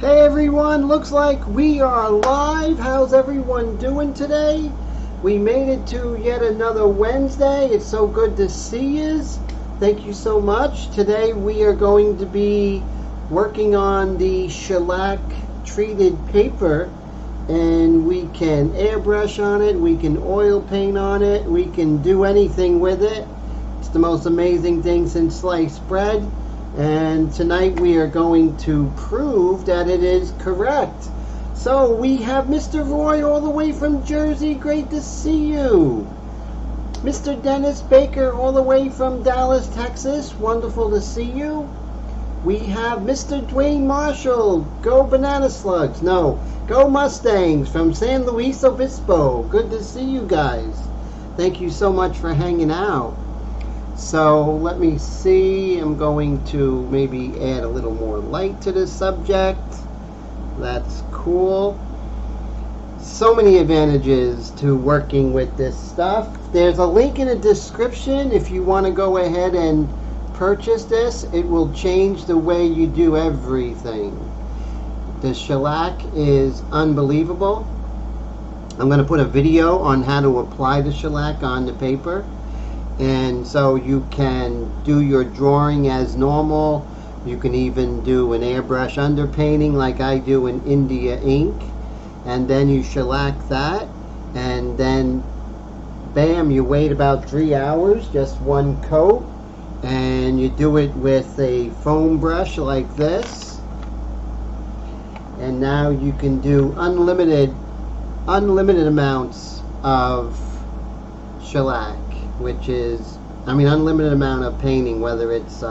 Hey everyone, looks like we are live. How's everyone doing today? We made it to yet another Wednesday. It's so good to see you. Thank you so much. Today we are going to be working on the shellac treated paper, and we can airbrush on it, we can oil paint on it, we can do anything with it. It's the most amazing thing since sliced bread. And tonight we are going to prove that it is correct. So we have Mr. Roy all the way from Jersey. Great to see you. Mr. Dennis Baker all the way from Dallas, Texas. Wonderful to see you. We have Mr. Dwayne Marshall. Go Banana Slugs. No, Go Mustangs from San Luis Obispo. Good to see you guys. Thank you so much for hanging out. So let me see, I'm going to maybe add a little more light to this subject. That's cool. So many advantages to working with this stuff. There's a link in the description if you want to go ahead and purchase this. It will change the way you do everything. The shellac is unbelievable. I'm going to put a video on how to apply the shellac on the paper. And so you can do your drawing as normal. You can even do an airbrush underpainting like I do in India ink. And then you shellac that. And then, bam, you wait about 3 hours, just one coat. And you do it with a foam brush like this. And now you can do unlimited amounts of shellac. Which is, unlimited amount of painting, whether it's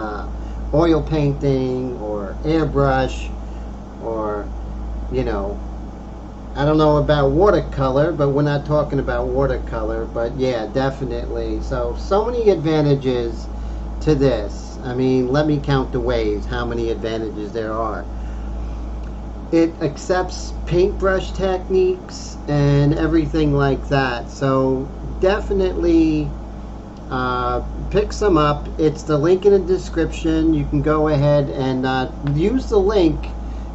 oil painting or airbrush or, I don't know about watercolor, but we're not talking about watercolor, but yeah, definitely. So many advantages to this. Let me count the ways, how many advantages there are. It accepts paintbrush techniques and everything like that. So definitely pick some up. It's the link in the description. You can go ahead and use the link.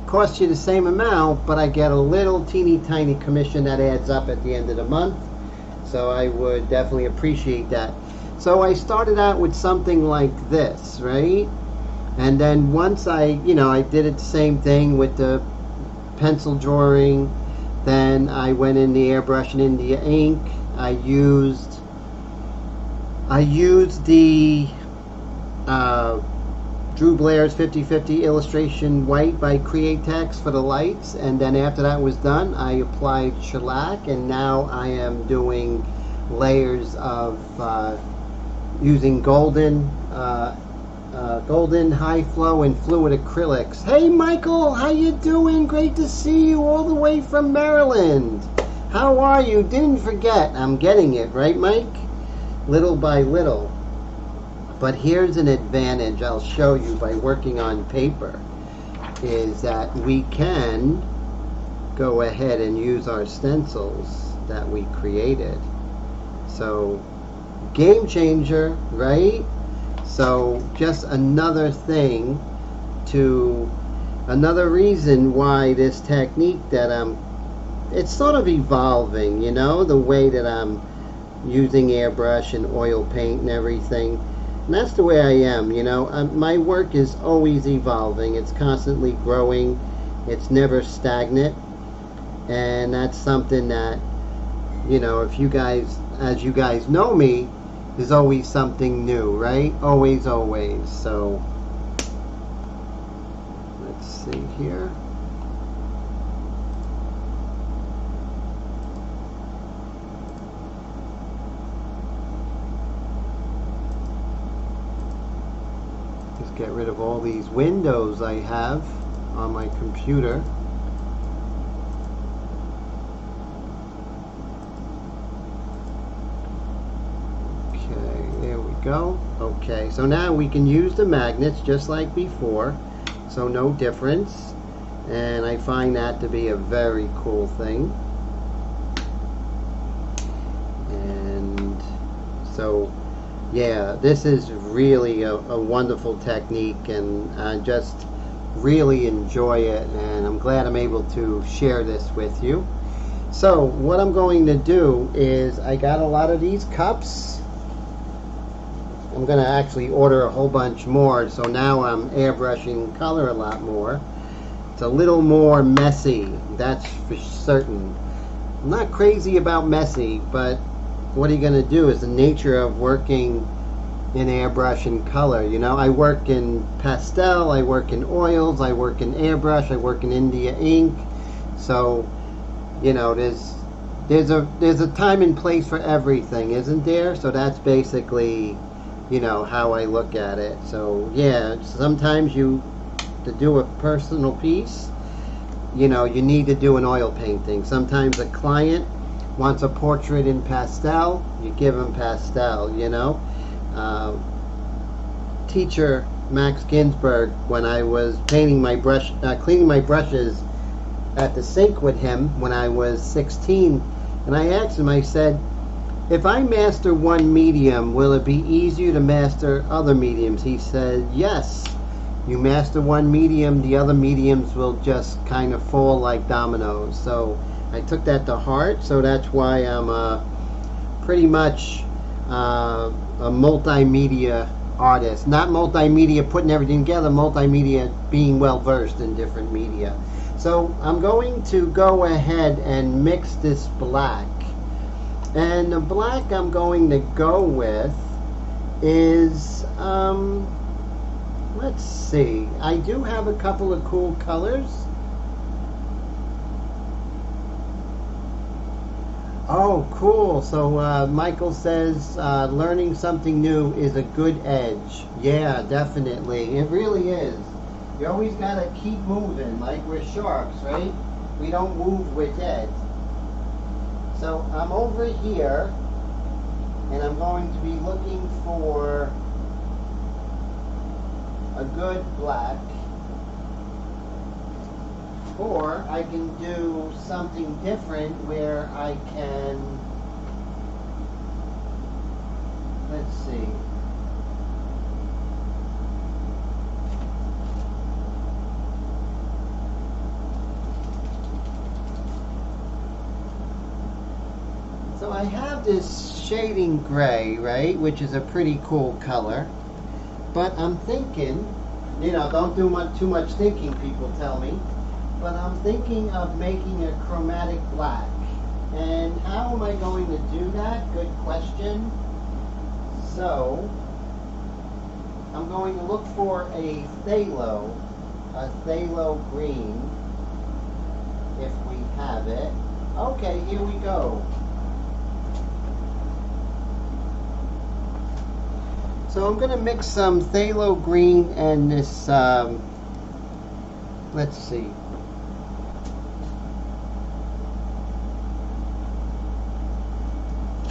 Costs you the same amount, but I get a little teeny tiny commission that adds up at the end of the month. So I would definitely appreciate that. So I started out with something like this, right? And then once I did it the same thing with the pencil drawing. Then I went in the airbrush and India ink. I used the Drew Blair's 50/50 illustration white by Createx for the lights, and then after that was done, I applied shellac, and now I am doing layers of using golden high flow and fluid acrylics. Hey Michael, how you doing? Great to see you all the way from Maryland. How are you? Didn't forget, I'm getting it, right Mike? Little by little. But here's an advantage I'll show you by working on paper, is that we can go ahead and use our stencils that we created. So game changer, right? So just another thing another reason why this technique that it's sort of evolving, the way that I'm using airbrush and oil paint and everything. And that's the way I am, my work is always evolving. It's constantly growing. It's never stagnant. And that's something that, if you guys, as you guys know me, there's always something new, right? Always. So let's see here. Get rid of all these windows I have on my computer. Okay, there we go. Okay, so now we can use the magnets just like before, so no difference, and I find that to be a very cool thing. And so yeah, this is really a wonderful technique, and I just really enjoy it, and I'm glad I'm able to share this with you. So what I'm going to do is, I got a lot of these cups. I'm going to actually order a whole bunch more, so now I'm airbrushing color a lot more. It's a little more messy, that's for certain. I'm not crazy about messy, but what are you going to do? Is the nature of working in airbrush and color. You know, I work in pastel, I work in oils, I work in airbrush, I work in India ink. So, you know, there's a time and place for everything, isn't there? So that's basically, you know, how I look at it. So yeah, sometimes to do a personal piece, you know, you need to do an oil painting. Sometimes a client wants a portrait in pastel, you give them pastel, you know. Teacher Max Ginsberg, when I was painting my brush, cleaning my brushes at the sink with him when I was 16, and I asked him, I said, if I master one medium, will it be easier to master other mediums? He said, yes. You master one medium, the other mediums will just kind of fall like dominoes. So I took that to heart, so that's why I'm pretty much a multimedia artist. Not multimedia putting everything together, multimedia being well versed in different media. So I'm going to go ahead and mix this black. And the black I'm going to go with is, let's see, I do have a couple of cool colors. Oh, cool. So Michael says learning something new is a good edge. Yeah, definitely. It really is. You always got to keep moving, like we're sharks, right? We don't move, we're dead. So I'm over here, and I'm going to be looking for a good black. Or I can do something different where I can, let's see. So I have this shading gray, right, which is a pretty cool color. But I'm thinking, you know, don't do too much thinking, people tell me. But I'm thinking of making a chromatic black. And how am I going to do that? Good question. So, I'm going to look for a phthalo green, if we have it. Okay, here we go. So I'm going to mix some phthalo green and this, let's see.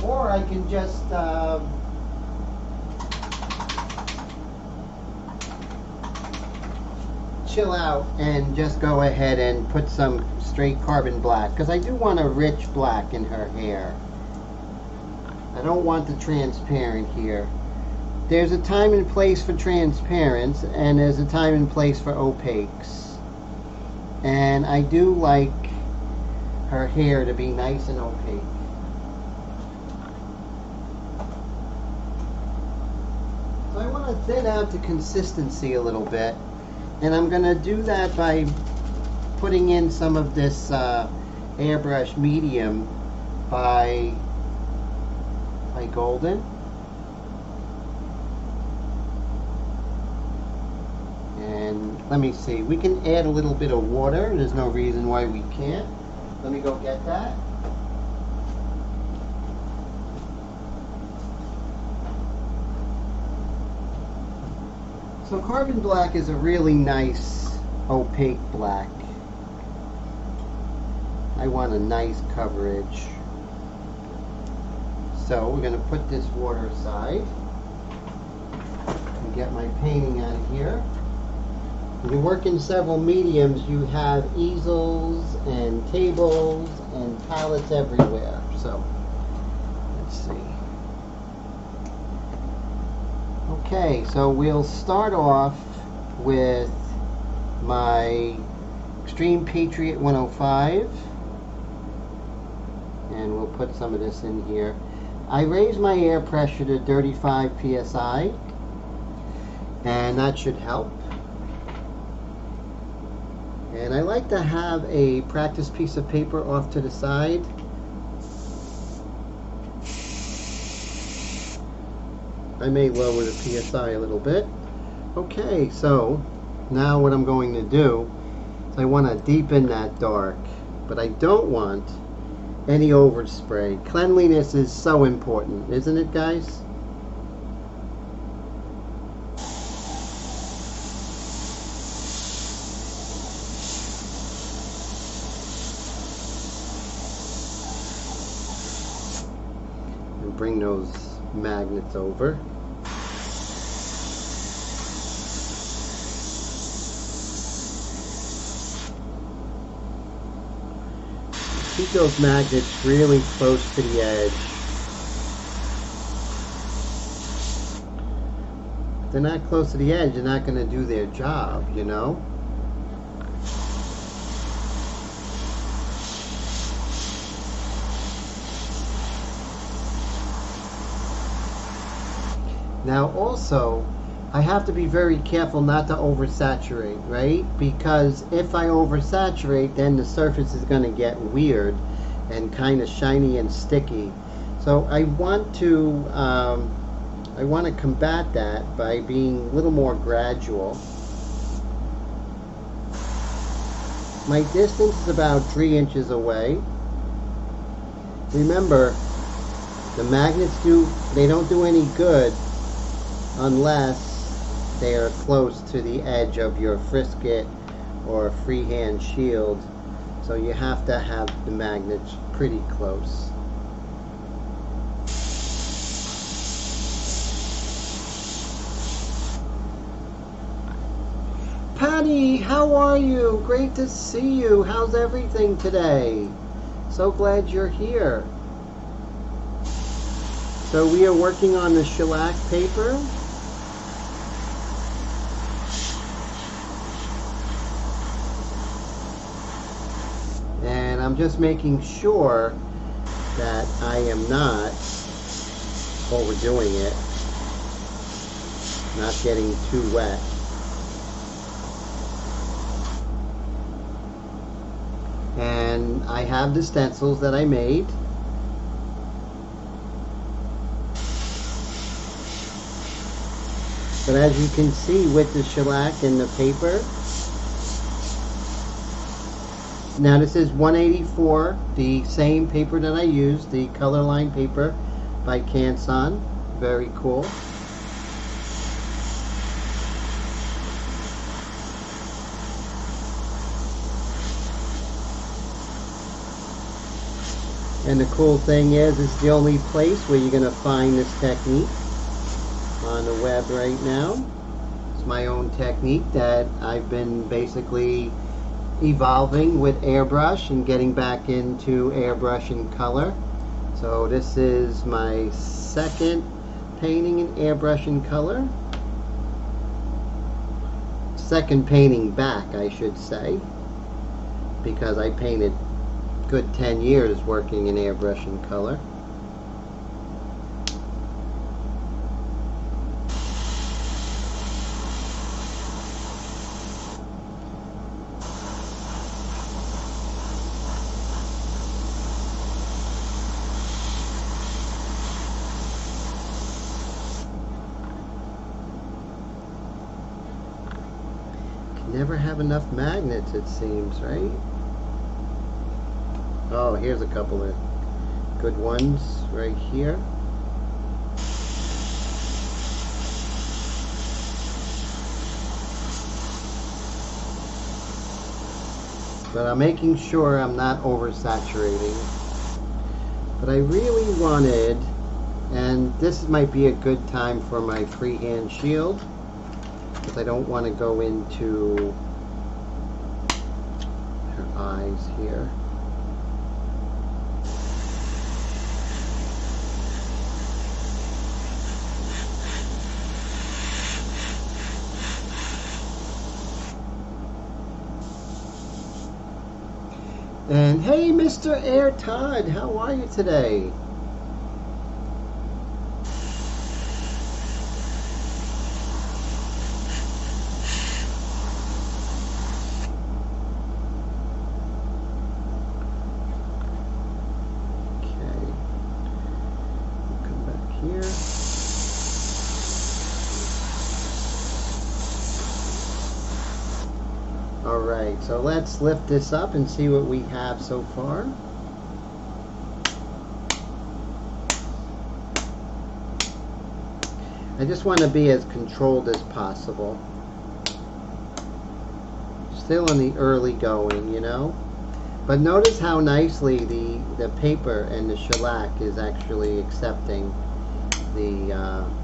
Or I can just chill out and just go ahead and put some straight carbon black, because I do want a rich black in her hair. I don't want the transparent here. There's a time and place for transparents, and there's a time and place for opaques. And I do like her hair to be nice and opaque. So I want to thin out the consistency a little bit, and I'm going to do that by putting in some of this airbrush medium by Golden. And let me see, we can add a little bit of water. There's no reason why we can't. Let me go get that. So carbon black is a really nice opaque black. I want a nice coverage. So we're going to put this water aside and get my painting out of here. When you work in several mediums, you have easels and tables and palettes everywhere. So let's see. Okay, so we'll start off with my Extreme Patriot 105, and we'll put some of this in here. I raise my air pressure to 35 psi, and that should help. And I like to have a practice piece of paper off to the side. I may lower the psi a little bit. Okay, so now what I'm going to do is I want to deepen that dark, but I don't want any overspray. Cleanliness is so important, isn't it, guys? And bring those magnets over. Keep those magnets really close to the edge. If they're not close to the edge, they're not going to do their job, you know? Now also, I have to be very careful not to oversaturate, right? Because if I oversaturate, then the surface is going to get weird and kind of shiny and sticky. So I want to combat that by being a little more gradual. My distance is about 3 inches away. Remember, the magnets don't do any good unless they are close to the edge of your frisket or freehand shield. So you have to have the magnets pretty close. Patty, how are you? Great to see you. How's everything today? So glad you're here. So we are working on the shellac paper. And I'm just making sure that I am not overdoing it, not getting too wet. And I have the stencils that I made. But as you can see with the shellac and the paper, now this is 184, the same paper that I used, the color line paper by Canson. Very cool. And the cool thing is, it's the only place where you're going to find this technique on the web right now. It's my own technique that I've been basically evolving with airbrush and getting back into airbrush in color. So this is my second painting in airbrush in color. Second painting back, I should say, because I painted good 10 years working in airbrush in color. Never have enough magnets, it seems, right? Oh, here's a couple of good ones right here. But I'm making sure I'm not oversaturating. But I really wanted, and this might be a good time for my freehand shield, because I don't want to go into her eyes here. And hey, Mr. Air Todd, how are you today? Okay. Come back here. Alright, so let's lift this up and see what we have so far. I just want to be as controlled as possible. Still in the early going, you know? But notice how nicely the paper and the shellac is actually accepting the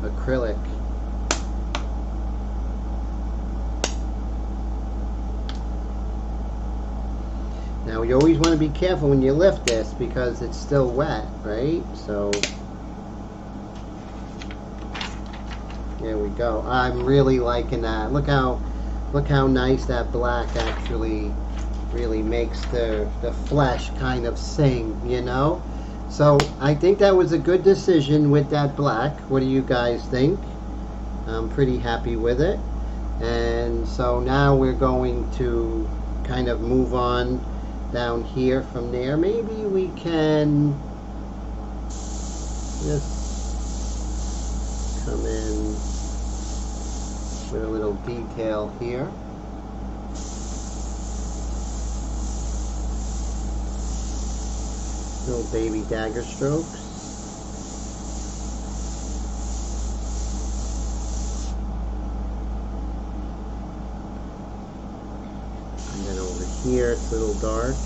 acrylic. Now you always want to be careful when you lift this because it's still wet, right? So there we go. I'm really liking that. Look how nice that black actually really makes the flesh kind of sing, you know? So I think that was a good decision with that black. What do you guys think? I'm pretty happy with it. And so now we're going to kind of move on down here from there. Maybe we can just come in with a little detail here. Little baby dagger strokes. And then over here it's a little dark.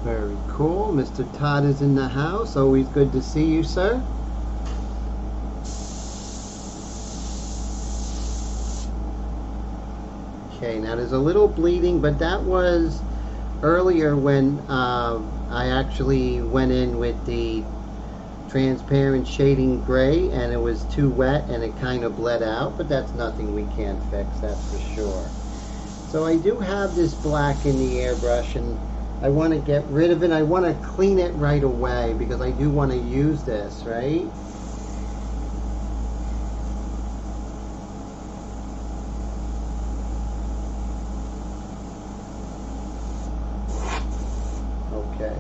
Very cool. Mr. Todd is in the house. Always good to see you, sir. Okay, now there's a little bleeding, but that was earlier when I actually went in with the transparent shading gray and it was too wet and it kind of bled out, but that's nothing we can't fix, that's for sure. So I do have this black in the airbrush and I want to get rid of it. I want to clean it right away because I do want to use this, right? Okay.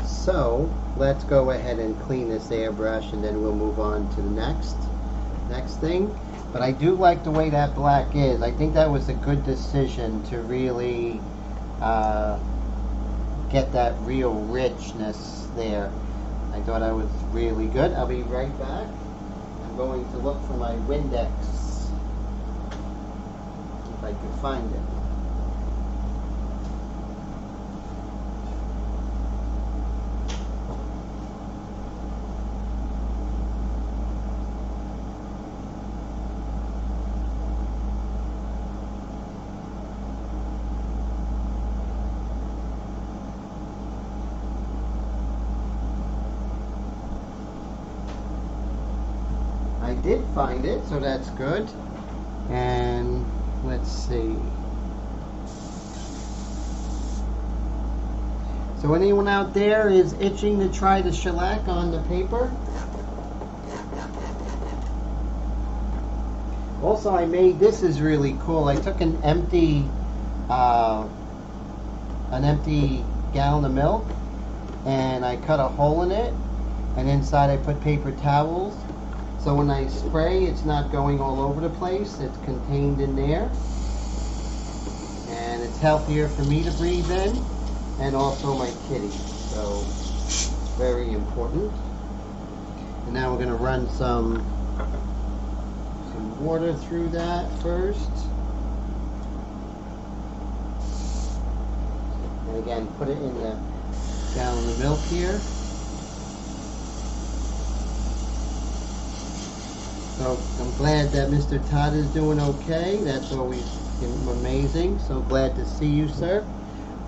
So let's go ahead and clean this airbrush and then we'll move on to the next thing. But I do like the way that black is. I think that was a good decision to really get that real richness there. I thought that was really good. I'll be right back. I'm going to look for my Windex, if I can find it. I did find it, so that's good. And let's see. So anyone out there is itching to try the shellac on the paper? Also, I made, this is really cool. I took an empty gallon of milk and I cut a hole in it, and inside I put paper towels. So when I spray, it's not going all over the place. It's contained in there. And it's healthier for me to breathe in, and also my kitty. So, very important. And now we're going to run some water through that first. And again, put it in the gallon of milk here. So I'm glad that Mr. Todd is doing okay. That's always amazing. So glad to see you, sir.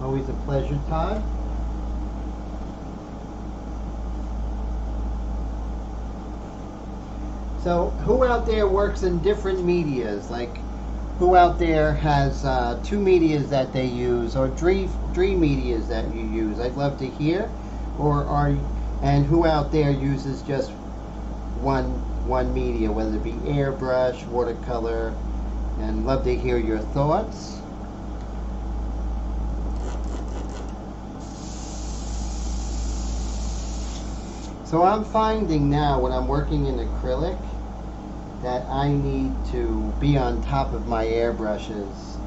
Always a pleasure, Todd. So who out there works in different medias? Like, who out there has 2 medias that they use, or three medias that you use? I'd love to hear. And who out there uses just one media, whether it be airbrush, watercolor, and love to hear your thoughts. So I'm finding now when I'm working in acrylic that I need to be on top of my airbrushes,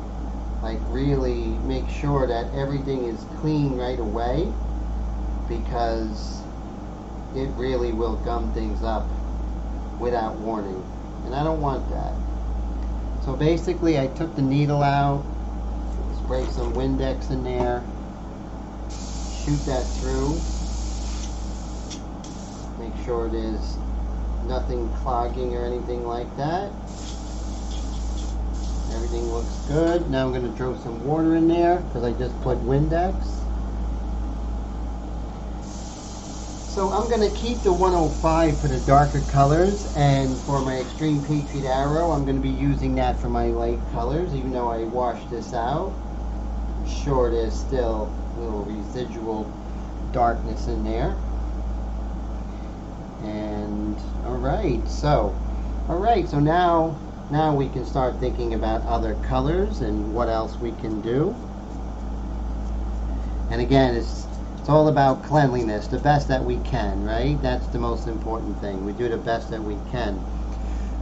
like really make sure that everything is clean right away, because it really will gum things up without warning, and I don't want that. So basically I took the needle out, spray some Windex in there, shoot that through, make sure there's nothing clogging or anything like that. Everything looks good. Now I'm going to throw some water in there because I just put Windex. So I'm going to keep the 105 for the darker colors, and for my Extreme Patriot Arrow I'm going to be using that for my light colors, even though I washed this out. I'm sure there's still a little residual darkness in there. And alright, so now we can start thinking about other colors and what else we can do. And again, it's all about cleanliness, the best that we can, right? That's the most important thing. We do the best that we can.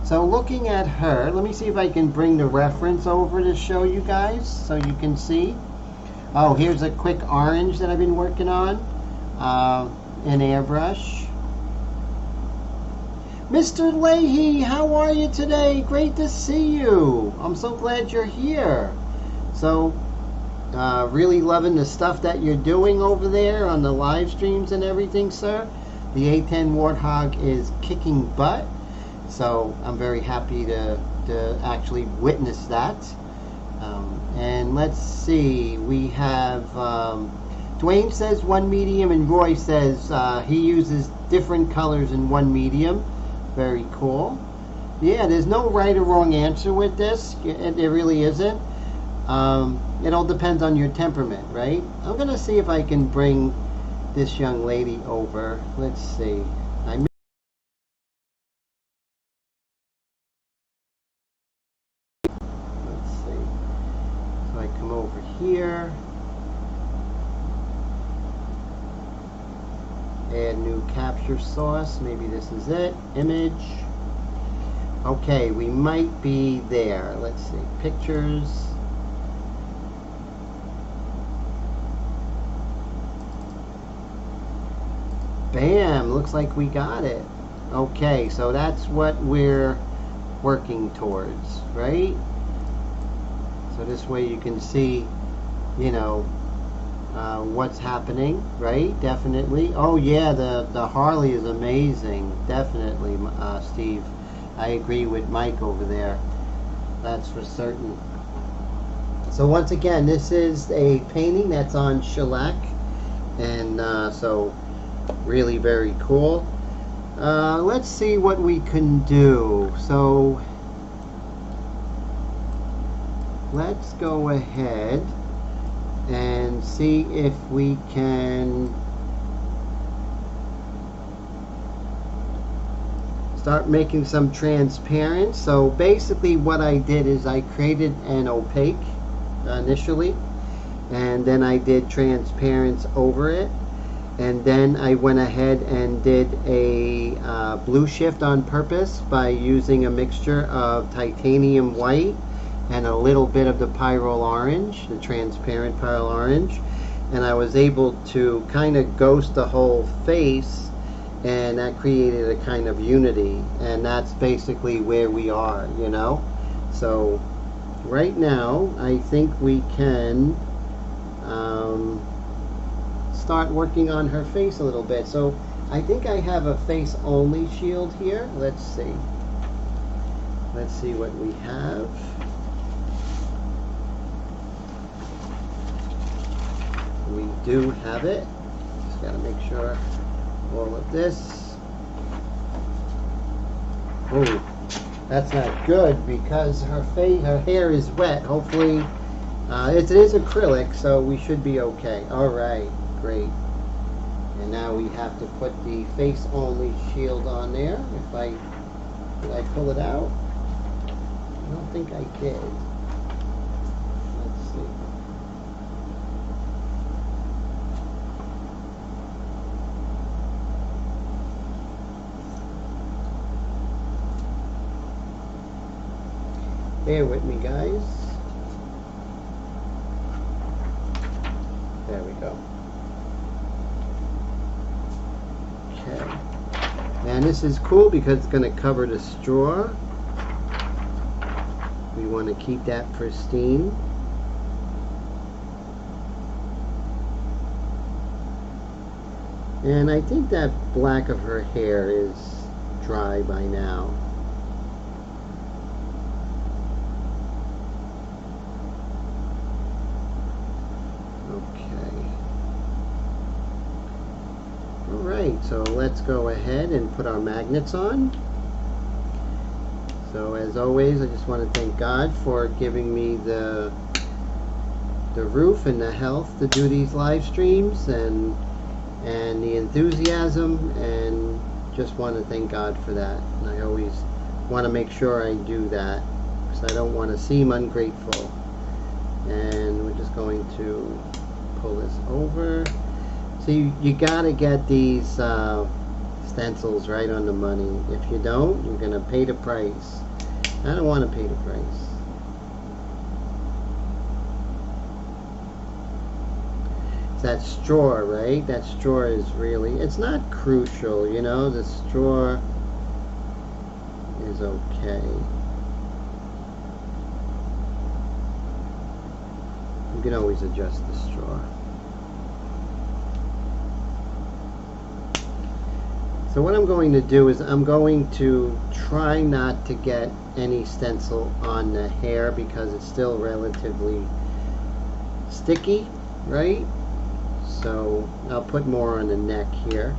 So looking at her, let me see if I can bring the reference over to show you guys so you can see. Oh, here's a quick orange that I've been working on in Airbrush. Mr. Leahy, how are you today? Great to see you. I'm so glad you're here. So, really loving the stuff that you're doing over there on the live streams and everything, sir. The A10 Warthog is kicking butt. So, I'm very happy to actually witness that. And let's see, we have Dwayne says 1 medium, and Roy says he uses different colors in 1 medium. Very cool. Yeah, there's no right or wrong answer with this. There really isn't. It all depends on your temperament, right? I'm going to see if I can bring this young lady over. Let's see. Let's see. So I come over here. Add new capture source. Maybe this is it. Image. Okay, we might be there. Let's see. Pictures. Bam! Looks like we got it. Okay, so that's what we're working towards, right? So this way you can see, you know, what's happening, right? Definitely. Oh yeah, the Harley is amazing. Definitely, Steve. I agree with Mike over there. That's for certain. So once again, this is a painting that's on shellac, and so really very cool. Let's see what we can do. So let's go ahead and see if we can start making some transparent. So basically what I did is I created an opaque initially, and then I did transparency over it, And then I went ahead and did a blue shift on purpose by using a mixture of titanium white and a little bit of the pyrrole orange, the transparent pyrrole orange. And I was able to kind of ghost the whole face, and that created a kind of unity. And that's basically where we are, you know. So right now I think we can start working on her face a little bit. So I think I have a face only shield here. Let's see what we have. We do have it. Just gotta make sure all of this. Oh, that's not good because her hair is wet. Hopefully it is acrylic, so we should be okay. All right, great. And now we have to put the face only shield on there. Did I pull it out? I don't think I did. Let's see. Bear with me, guys. There we go. Okay. And this is cool because it's going to cover the straw. We want to keep that pristine. And I think that black of her hair is dry by now. Alright, so let's go ahead and put our magnets on. So as always, I just want to thank God for giving me the roof and the health to do these live streams and the enthusiasm, and just want to thank God for that. And I always want to make sure I do that because I don't want to seem ungrateful. And we're just going to pull this over. So you gotta get these stencils right on the money. If you don't, you're gonna pay the price. I don't want to pay the price. It's that straw, right? That straw is really, it's not crucial, you know. The straw is okay. You can always adjust the straw. So what I'm going to do is I'm going to try not to get any stencil on the hair because it's still relatively sticky, right? So I'll put more on the neck here.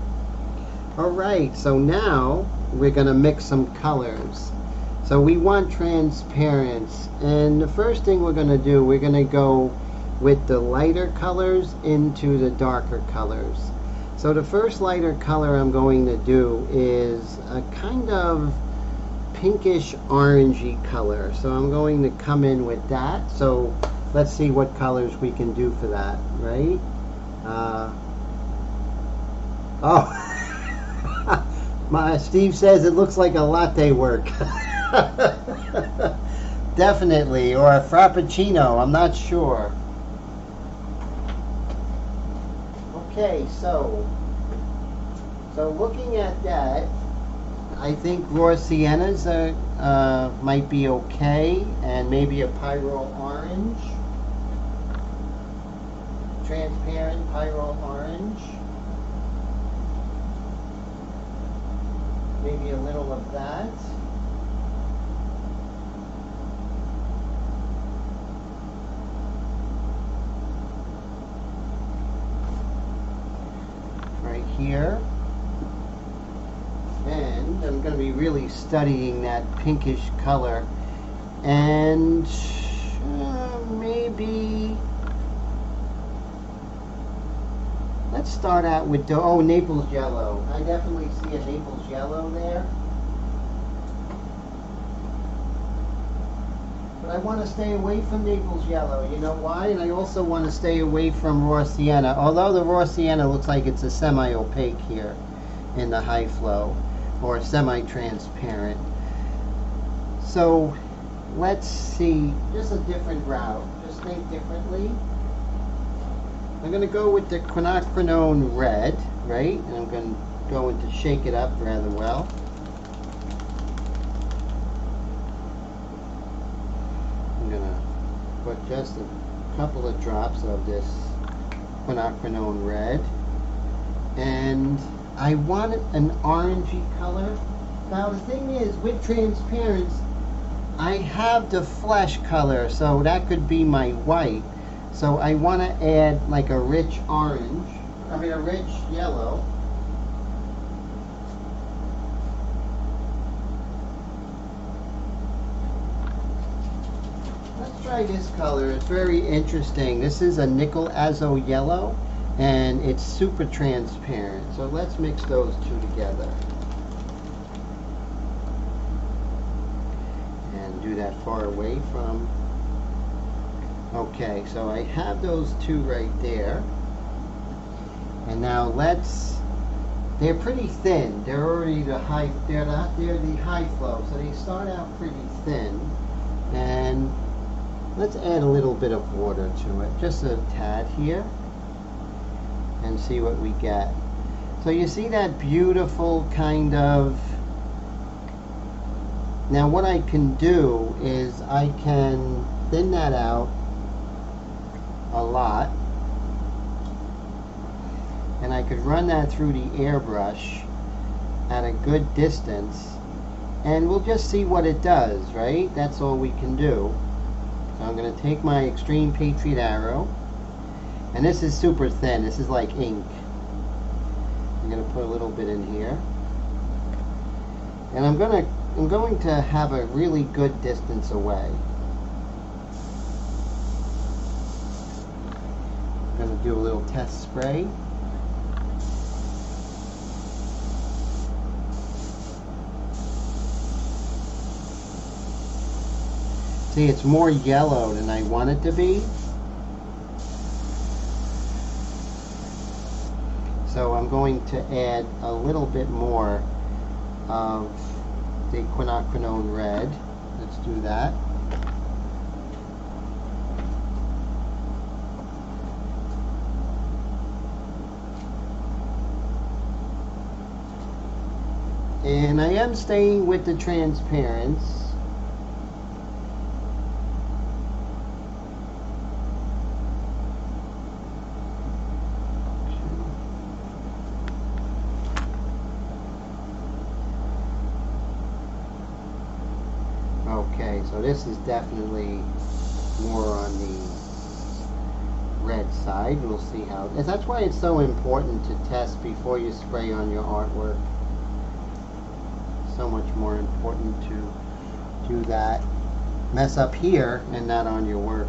Alright, so now we're going to mix some colors. So we want transparency, and the first thing we're going to do, we're going to go with the lighter colors into the darker colors. So the first lighter color I'm going to do is a kind of pinkish orangey color. So I'm going to come in with that. So let's see what colors we can do for that, right? Steve says it looks like a latte work. Definitely, or a frappuccino, I'm not sure. Okay, so looking at that, I think raw siennas might be okay, and maybe a pyrrole orange, transparent pyrrole orange, maybe a little of that. Here, and I'm going to be really studying that pinkish color, and maybe let's start out with the Naples yellow. I definitely see a Naples yellow there. But I want to stay away from Naples yellow. You know why? And I also want to stay away from raw sienna. Although the raw sienna looks like it's a semi-opaque here in the high flow, or semi-transparent. So let's see, just a different route. Just think differently. I'm going to go with the quinacridone red, right? And I'm going to shake it up rather well. I'm going to put just a couple of drops of this quinacridone red. And I want an orangey color. Now the thing is, with transparents, I have the flesh color, so that could be my white. So I want to add like a rich orange, a rich yellow. Let's try this color. It's very interesting. This is a nickel azo yellow, and it's super transparent. So let's mix those two together. And do that far away from. Okay, so I have those two right there. And now they're pretty thin. They're already they're the high flow, so they start out pretty thin. And let's add a little bit of water to it, just a tad here, and see what we get. So you see that beautiful kind of. Now what I can do is I can thin that out a lot, and I could run that through the airbrush at a good distance, and we'll just see what it does, right? That's all we can do. So I'm going to take my Extreme Patriot Arrow, and this is super thin. This is like ink. I'm going to put a little bit in here, and I'm going to have a really good distance away. I'm going to do a little test spray. See, it's more yellow than I want it to be. So I'm going to add a little bit more of the quinacridone red. Let's do that. And I am staying with the transparents. Okay, so this is definitely more on the red side. We'll see how. That's why it's so important to test before you spray on your artwork. So much more important to do that. Mess up here and not on your work.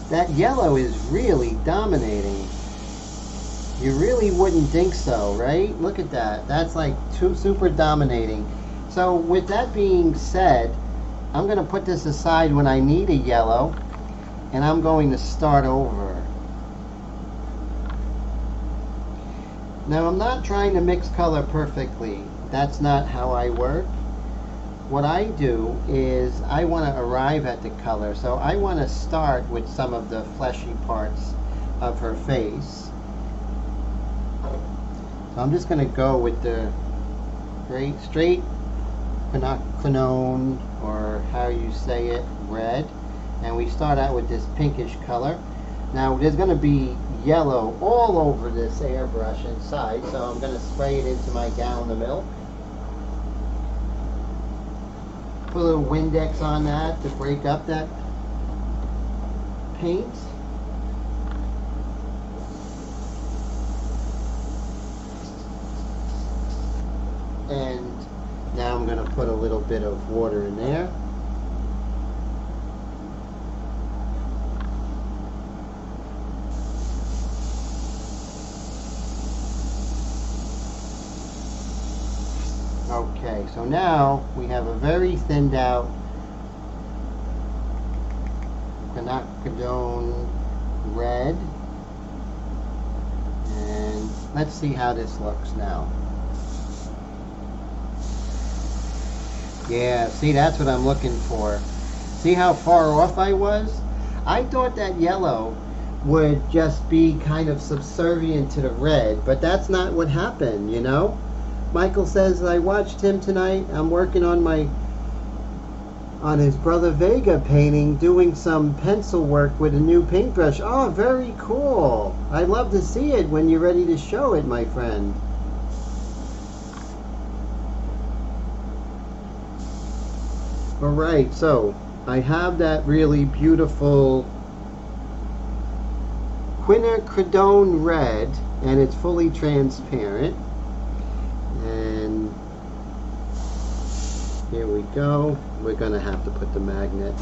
That yellow is really dominating. You really wouldn't think so, right? Look at that. That's like super dominating. So with that being said, I'm going to put this aside when I need a yellow, and I'm going to start over. Now I'm not trying to mix color perfectly. That's not how I work. What I do is I want to arrive at the color. So I want to start with some of the fleshy parts of her face. So I'm just going to go with the straight quinacridone, or how you say it, red. And we start out with this pinkish color. Now there's going to be yellow all over this airbrush inside, so I'm going to spray it into my gallon of milk. Put a little Windex on that to break up that paint. And now I'm going to put a little bit of water in there. Okay, so now we have a very thinned out quinacridone red. And let's see how this looks now. Yeah, see, that's what I'm looking for. See how far off I was? I thought that yellow would just be kind of subservient to the red, but that's not what happened, you know? Michael says, I watched him tonight. I'm working on his Brother Vega painting, doing some pencil work with a new paintbrush. Oh, very cool. I'd love to see it when you're ready to show it, my friend. Alright, so I have that really beautiful quinacridone red, and it's fully transparent. And here we go. We're going to have to put the magnet.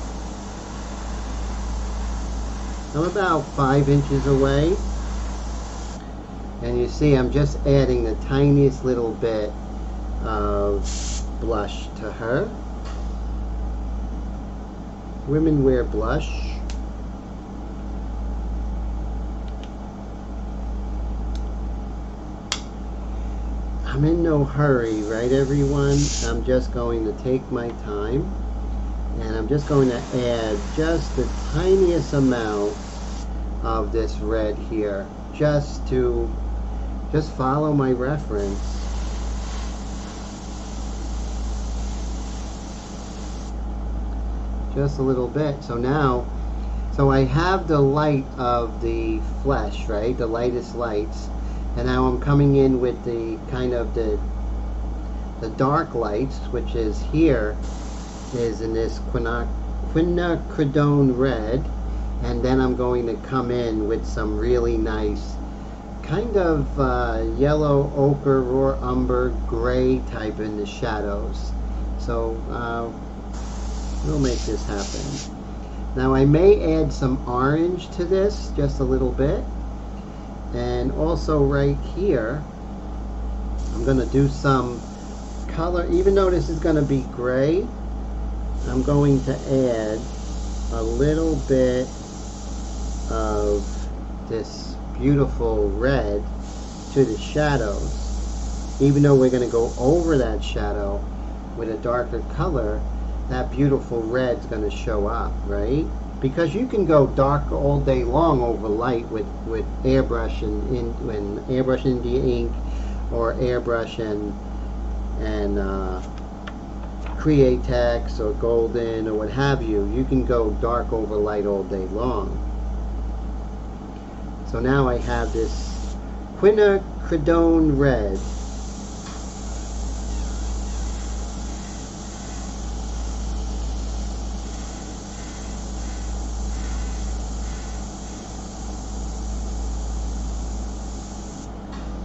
I'm about 5 inches away. And you see I'm just adding the tiniest little bit of blush to her. Women wear blush. I'm in no hurry, right everyone? I'm just going to take my time, and I'm just going to add just the tiniest amount of this red here, just follow my reference. Just a little bit. So I have the light of the flesh, right? The lightest lights. And now I'm coming in with the kind of the dark lights, which is here, is in this quinacridone red. And then I'm going to come in with some really nice kind of yellow, ochre, raw umber, gray type in the shadows. So we'll make this happen. Now I may add some orange to this, just a little bit. And also right here, I'm going to do some color. Even though this is going to be gray, I'm going to add a little bit of this beautiful red to the shadows. Even though we're going to go over that shadow with a darker color, that beautiful red's going to show up, right? Because you can go dark all day long over light with airbrush and airbrush India ink, or airbrush and Createx or Golden or what have you. You can go dark over light all day long. So now I have this quinacridone red.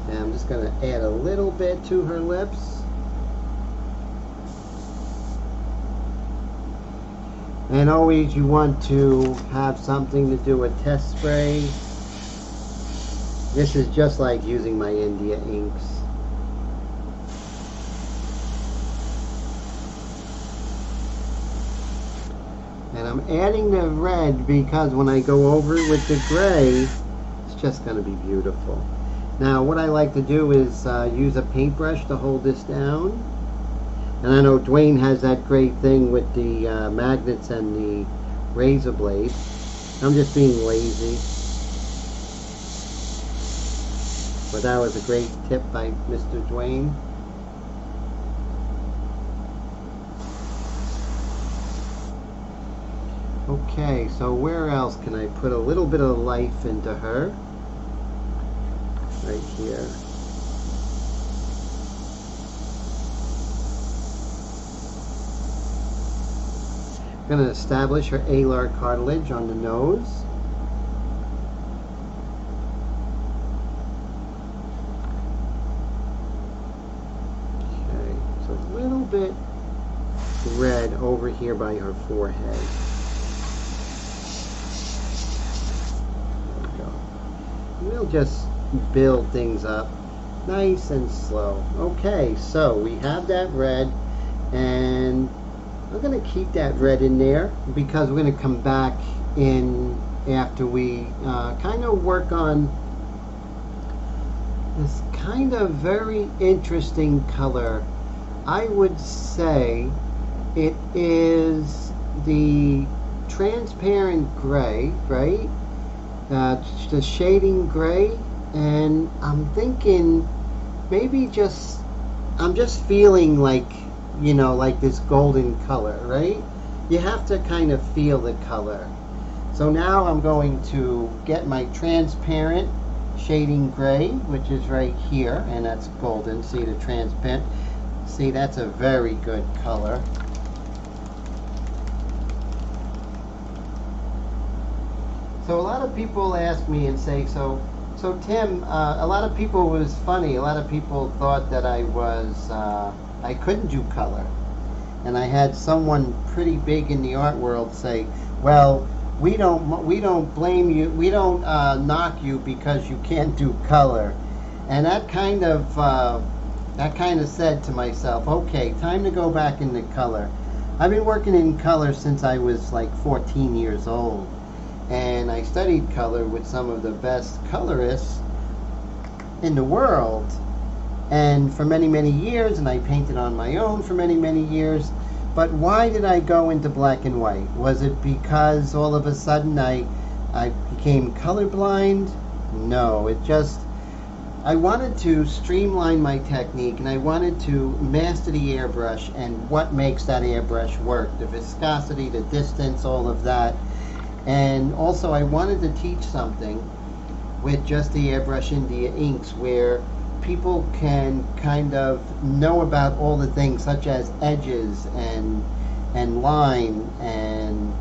And I'm just going to add a little bit to her lips. And always you want to have something to do with test spray. This is just like using my India inks. And I'm adding the red because when I go over it with the gray, it's just going to be beautiful. Now what I like to do is use a paintbrush to hold this down. And I know Dwayne has that great thing with the magnets and the razor blade. I'm just being lazy. But that was a great tip by Mr. Dwayne. Okay, so where else can I put a little bit of life into her? Right here. I'm going to establish her alar cartilage on the nose. Okay, so a little bit red over here by her forehead. There we go. We'll just build things up Nice and slow. Okay, so we have that red, and I'm going to keep that red in there because we're going to come back in after we kind of work on this kind of very interesting color. I would say it is the transparent gray, right? The shading gray, and I'm thinking maybe I'm just feeling like, you know, like this golden color, right? You have to kind of feel the color. So now I'm going to get my transparent shading gray, which is right here, and that's golden. See the transparent? See, that's a very good color. So a lot of people ask me and say, so Tim, a lot of people, was funny, a lot of people thought that I couldn't do color. And I had someone pretty big in the art world say, well, we don't blame you, we don't knock you because you can't do color. And that kind of said to myself, okay, time to go back into color. I've been working in color since I was like 14 years old. And I studied color with some of the best colorists in the world, and for many years, and I painted on my own for many years. But why did I go into black and white? Was it because all of a sudden I became colorblind? No, it just, I wanted to streamline my technique, and I wanted to master the airbrush and what makes that airbrush work, the viscosity, the distance, all of that. And also I wanted to teach something with just the Airbrush India inks where people can kind of know about all the things such as edges and line and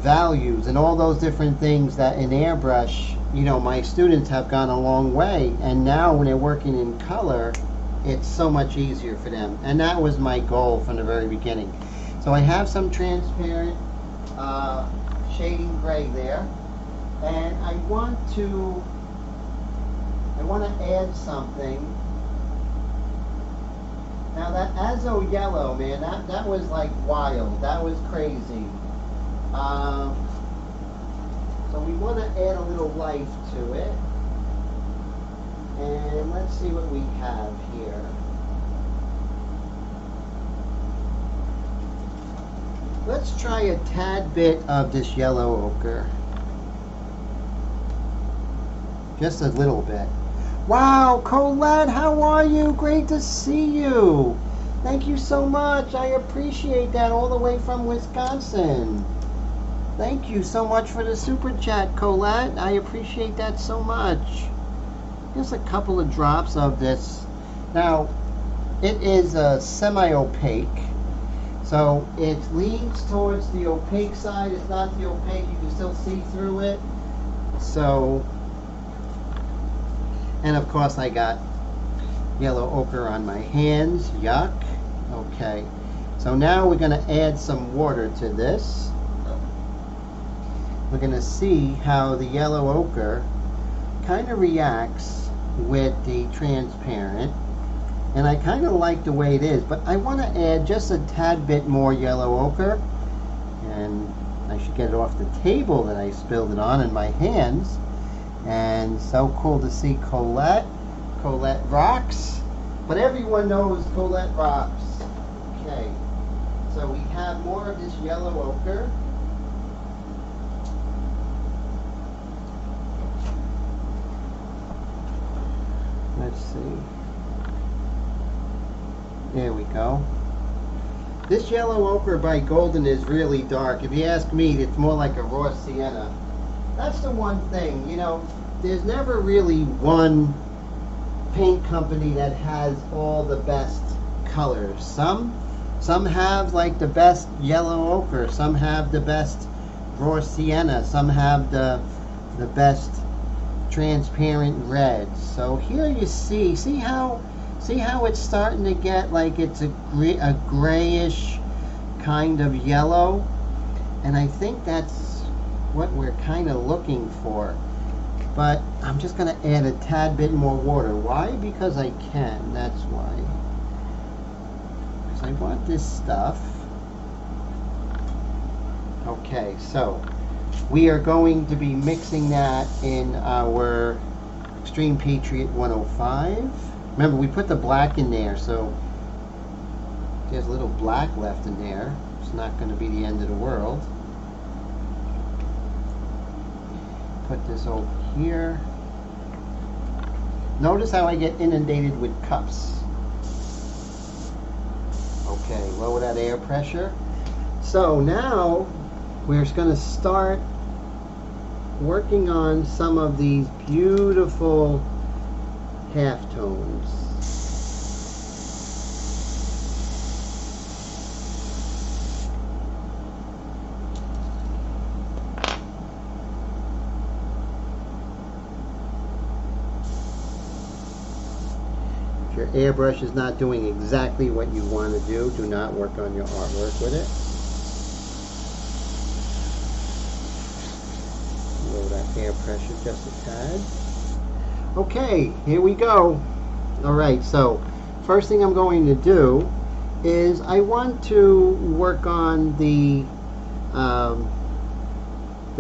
values and all those different things that in airbrush, you know, my students have gone a long way, and now when they're working in color, it's so much easier for them. And that was my goal from the very beginning. So I have some transparent shading gray there, and I want to add something. Now that azo yellow, man, that was like wild. That was crazy. So we want to add a little life to it, and let's see what we have here. Let's try a tad bit of this yellow ochre. Just a little bit. Wow, Colette, how are you? Great to see you. Thank you so much. I appreciate that, all the way from Wisconsin. Thank you so much for the super chat, Colette. I appreciate that so much. Just a couple of drops of this. Now, it is a semi-opaque. So it leans towards the opaque side. It's not the opaque. You can still see through it. So, and of course I got yellow ochre on my hands. Yuck. Okay. So now we're going to add some water to this. We're going to see how the yellow ochre kind of reacts with the transparent. And I kind of like the way it is, but I want to add just a tad bit more yellow ochre. And I should get it off the table that I spilled it on in my hands. And so cool to see Colette. Colette rocks. But everyone knows Colette rocks. Okay, so we have more of this yellow ochre. Let's see. There we go. This yellow ochre by Golden is really dark. If you ask me, it's more like a raw sienna. That's the one thing, you know, there's never really one paint company that has all the best colors. Some have like the best yellow ochre, some have the best raw sienna, some have the best transparent red. So here you see how it's starting to get like it's a grayish kind of yellow, and I think that's what we're kind of looking for. But I'm just going to add a tad bit more water. Why? Because I can. That's why. Because I want this stuff. Okay, so we are going to be mixing that in our Extreme Patriot 105. Remember, we put the black in there, so there's a little black left in there. It's not going to be the end of the world. Put this over here. Notice how I get inundated with cups. Okay, lower that air pressure. So now we're going to start working on some of these beautiful halftones. If your airbrush is not doing exactly what you want to do not work on your artwork with it. Lower that air pressure just a tad. Okay, here we go. Alright, so first thing I'm going to do is I want to work on the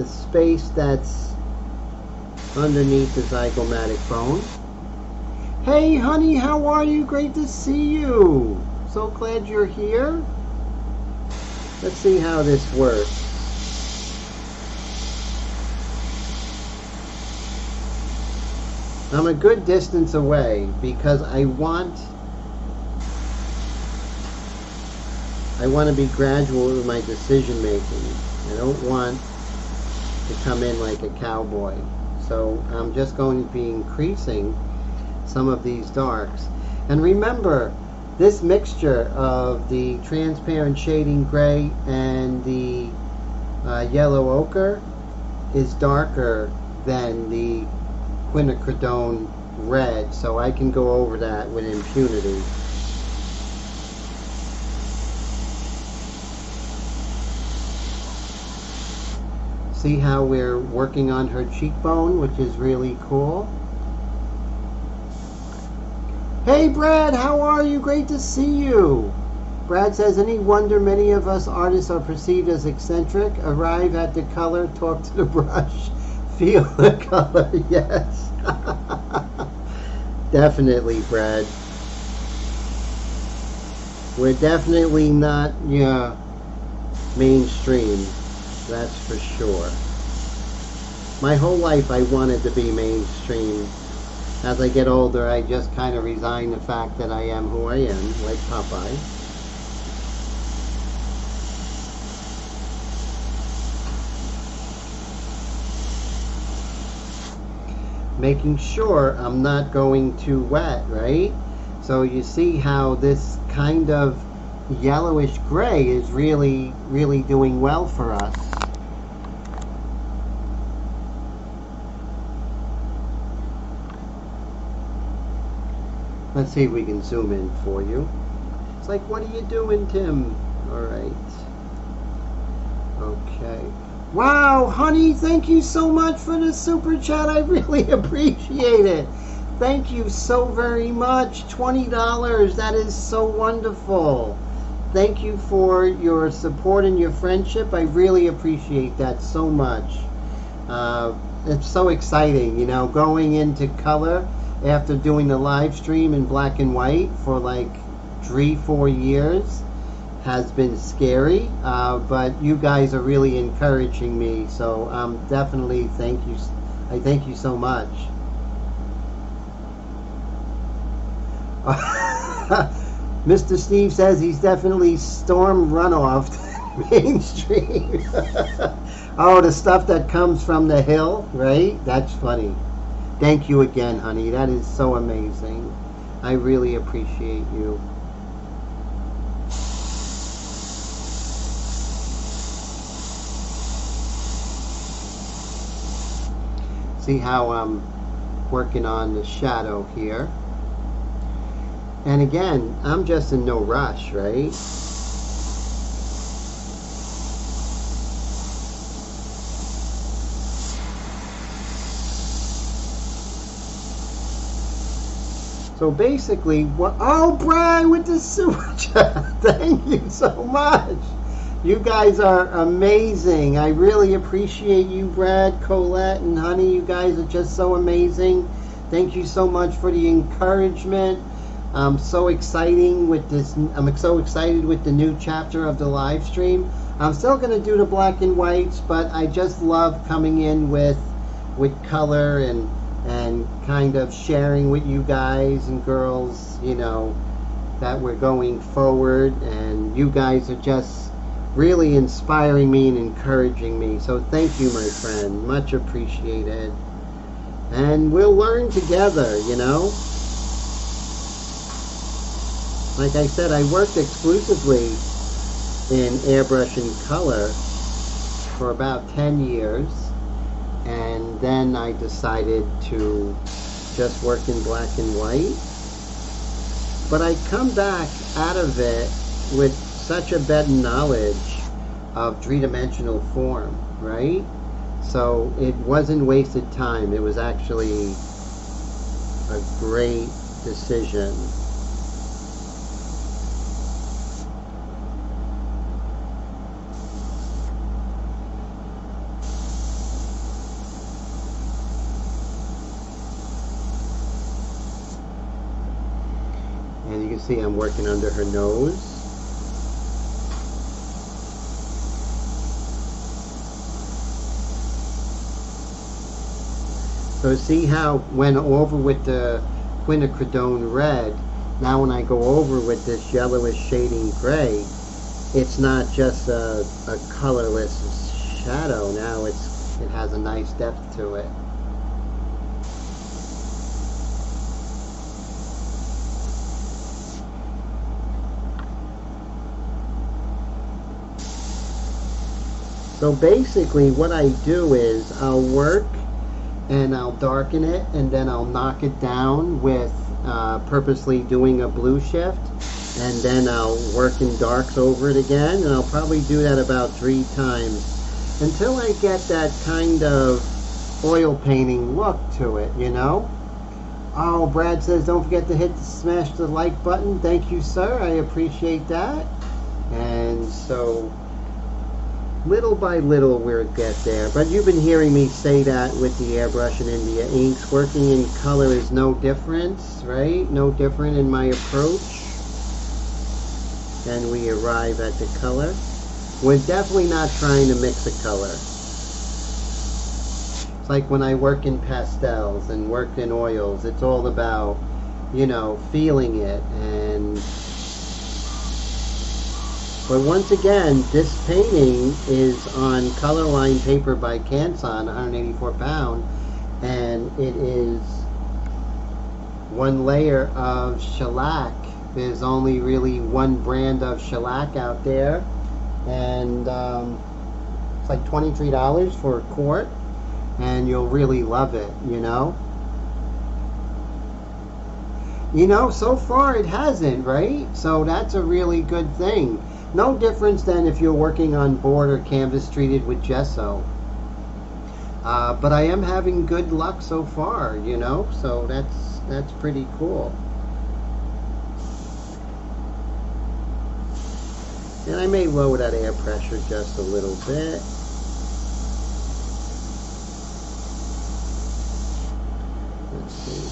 space that's underneath the zygomatic bone. Hey honey, how are you? Great to see you. So glad you're here. Let's see how this works. I'm a good distance away because I want to be gradual with my decision making. I don't want to come in like a cowboy. So I'm just going to be increasing some of these darks. And remember, this mixture of the transparent shading gray and the yellow ochre is darker than the quinacridone red, so I can go over that with impunity. See how we're working on her cheekbone, which is really cool. Hey Brad, how are you? Great to see you. Brad says, any wonder many of us artists are perceived as eccentric? Arrive at the color, talk to the brush, feel the color. Yes. Definitely, Brad. We're definitely not mainstream. That's for sure. My whole life I wanted to be mainstream. As I get older, I just kind of resign the fact that I am who I am, like Popeye. Making sure I'm not going too wet, right? So you see how this kind of yellowish gray is really, really doing well for us. Let's see if we can zoom in for you. It's like, what are you doing, Tim? All right. Okay. Wow, honey, thank you so much for the super chat. I really appreciate it. Thank you so very much. $20. That is so wonderful. Thank you for your support and your friendship. I really appreciate that so much. It's so exciting, you know, going into color after doing the live stream in black and white for like 3-4 years has been scary, but you guys are really encouraging me, so definitely thank you. I thank you so much. Mr. Steve says he's definitely storm runoff mainstream. Oh, the stuff that comes from the hill, right? That's funny. Thank you again, honey. That is so amazing. I really appreciate you. See how I'm working on the shadow here. And again, I'm just in no rush, right? So basically, what? Oh, Brian with the super chat. Thank you so much. You guys are amazing. I really appreciate you, Brad, Colette, and Honey. You guys are just so amazing. Thank you so much for the encouragement. I'm so exciting with this. I'm so excited with the new chapter of the live stream. I'm still going to do the black and whites, but I just love coming in with color and kind of sharing with you guys and girls, you know, that we're going forward, and you guys are just really inspiring me and encouraging me. So thank you, my friend. Much appreciated. And we'll learn together, you know. Like I said, I worked exclusively in airbrush and color for about 10 years. And then I decided to just work in black and white. But I come back out of it with such a better knowledge of three-dimensional form, right? So it wasn't wasted time. It was actually a great decision. And you can see I'm working under her nose. So see how went over with the quinacridone red. Now when I go over with this yellowish shading gray, it's not just a colorless shadow. Now it has a nice depth to it. So basically what I do is I'll work and I'll darken it, and then I'll knock it down with purposely doing a blue shift, and then I'll work in darks over it again, and I'll probably do that about 3 times until I get that kind of oil painting look to it, you know. Oh, Brad says don't forget to smash the like button. Thank you, sir. I appreciate that. And so little by little we'll get there. But you've been hearing me say that with the airbrush and India inks. Working in color is no difference, right? No different in my approach. And we arrive at the color. We're definitely not trying to mix a color. It's like when I work in pastels and work in oils. It's all about, you know, feeling it. And but once again, this painting is on color line paper by Canson, 184 pound, and it is 1 layer of shellac. There's only really 1 brand of shellac out there, and it's like $23 for a quart, and you'll really love it, you know. You know, so far it hasn't, right? So that's a really good thing. No difference than if you're working on board or canvas treated with gesso. But I am having good luck so far, you know, so that's pretty cool. And I may lower that air pressure just a little bit. Let's see.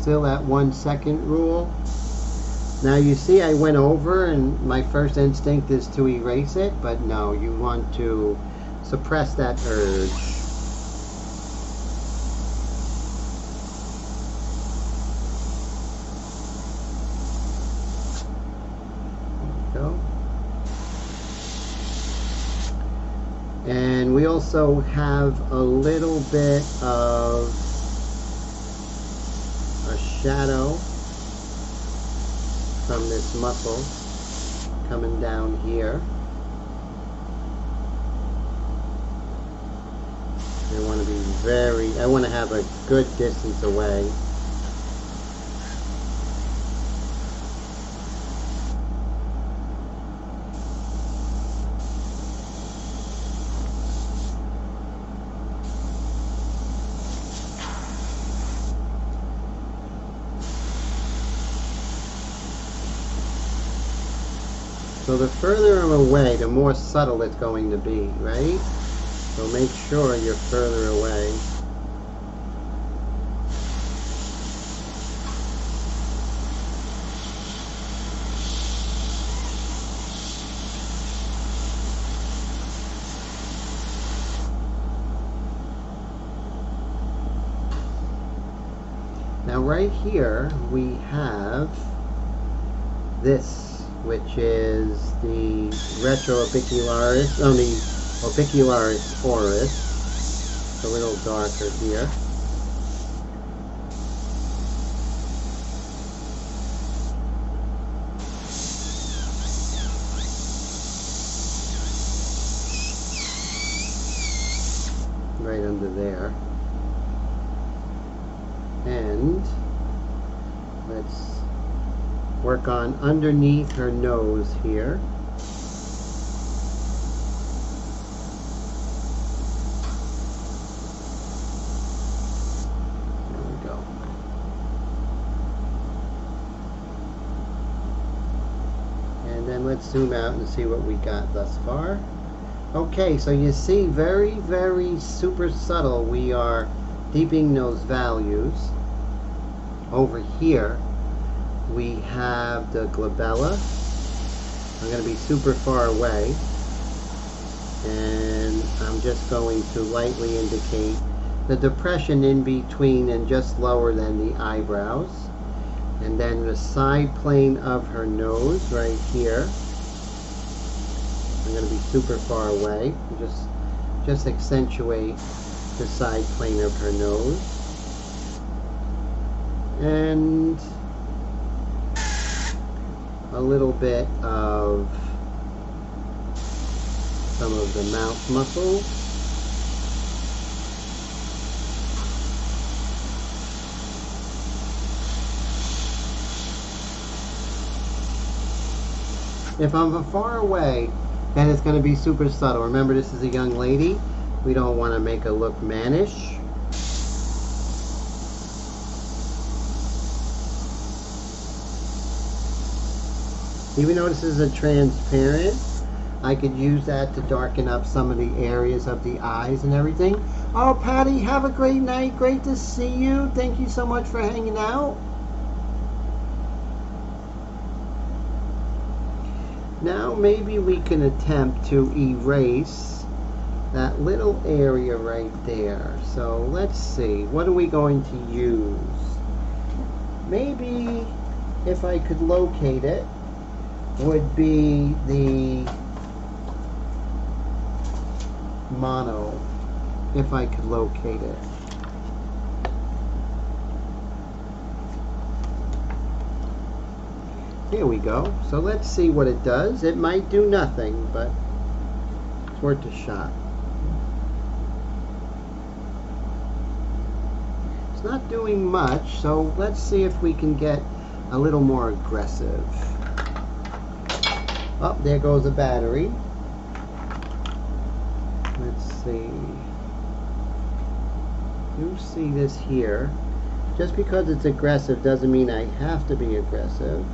Still that 1 second rule. Now you see I went over, and my first instinct is to erase it, but no, you want to suppress that urge. There we go. And we also have a little bit of a shadow from this muscle coming down here. I want to have a good distance away. So the further I'm away, the more subtle it's going to be, right? So make sure you're further away. Now right here we have this, which is the retroapicularis, the opicularis oris. It's a little darker here. Right under there. And let's work on underneath her nose here. There we go. And then let's zoom out and see what we got thus far. Okay, so you see very, very super subtle. We are deepening those values. Over here we have the glabella. I'm going to be super far away, and I'm just going to lightly indicate the depression in between and just lower than the eyebrows, and then the side plane of her nose right here. I'm going to be super far away, just accentuate the side plane of her nose. And a little bit of some of the mouth muscles. If I'm far away, then it's going to be super subtle. Remember, this is a young lady. We don't want to make her look mannish. Even though this is a transparent, I could use that to darken up some of the areas of the eyes and everything. Oh, Patty, have a great night. Great to see you. Thank you so much for hanging out. Now maybe we can attempt to erase that little area right there. So let's see, what are we going to use? Maybe if I could locate it, would be the mono, if I could locate it. Here we go. So let's see what it does. It might do nothing, but it's worth a shot. It's not doing much, so let's see if we can get a little more aggressive. Oh, there goes the battery. Let's see. You see this here. Just because it's aggressive doesn't mean I have to be aggressive.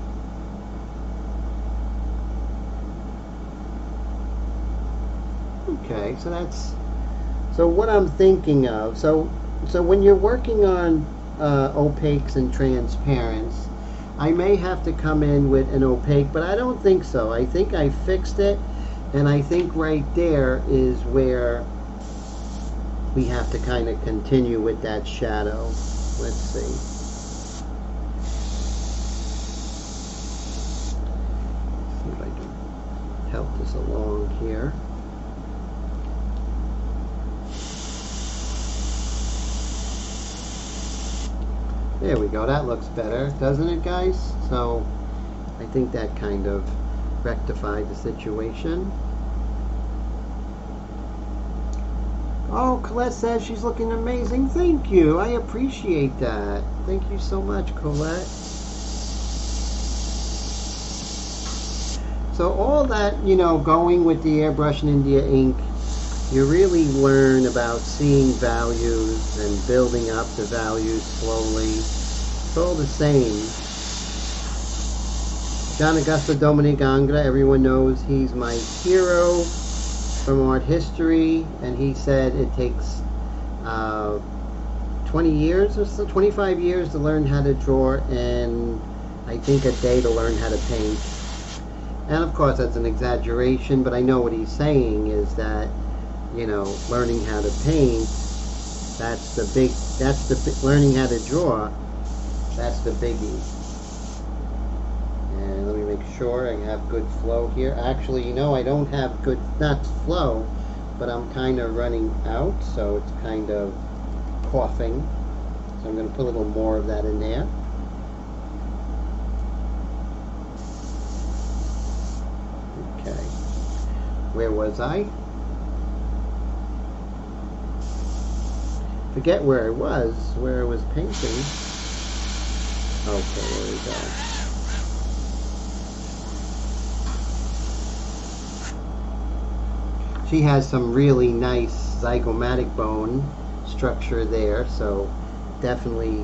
Okay, so what I'm thinking of, so when you're working on opaques and transparents, I may have to come in with an opaque, but I don't think so. I think I fixed it, and I think right there is where we have to kind of continue with that shadow. Let's see. See if I can help this along here. There we go, that looks better, doesn't it, guys? So I think that kind of rectified the situation. Oh, Colette says she's looking amazing. Thank you, I appreciate that. Thank you so much, Colette. So all that, you know, going with the Airbrush and India ink, you really learn about seeing values and building up the values slowly. It's all the same. Gian Augusto Dominic Angra, everyone knows he's my hero from art history, and he said it takes 20 years or so, 25 years to learn how to draw, and I think a day to learn how to paint. And of course that's an exaggeration, but I know what he's saying is that, you know, learning how to paint, learning how to draw, that's the biggie. And let me make sure I have good flow here. Actually, you know, I don't have good, not flow, but I'm kind of running out, so it's kind of coughing. So I'm going to put a little more of that in there. Okay. Where was I? Forget where I was painting. Okay, there we go. She has some really nice zygomatic bone structure there, so definitely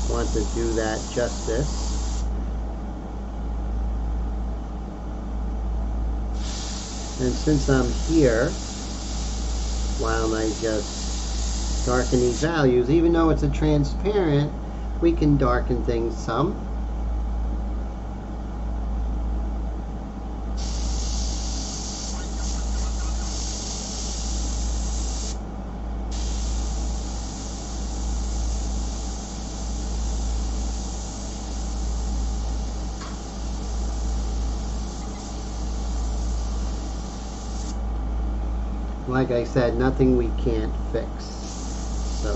want to do that justice. And since I'm here, why don't I just darken these values? Even though it's a transparent, we can darken things some. Like I said, nothing we can't fix. So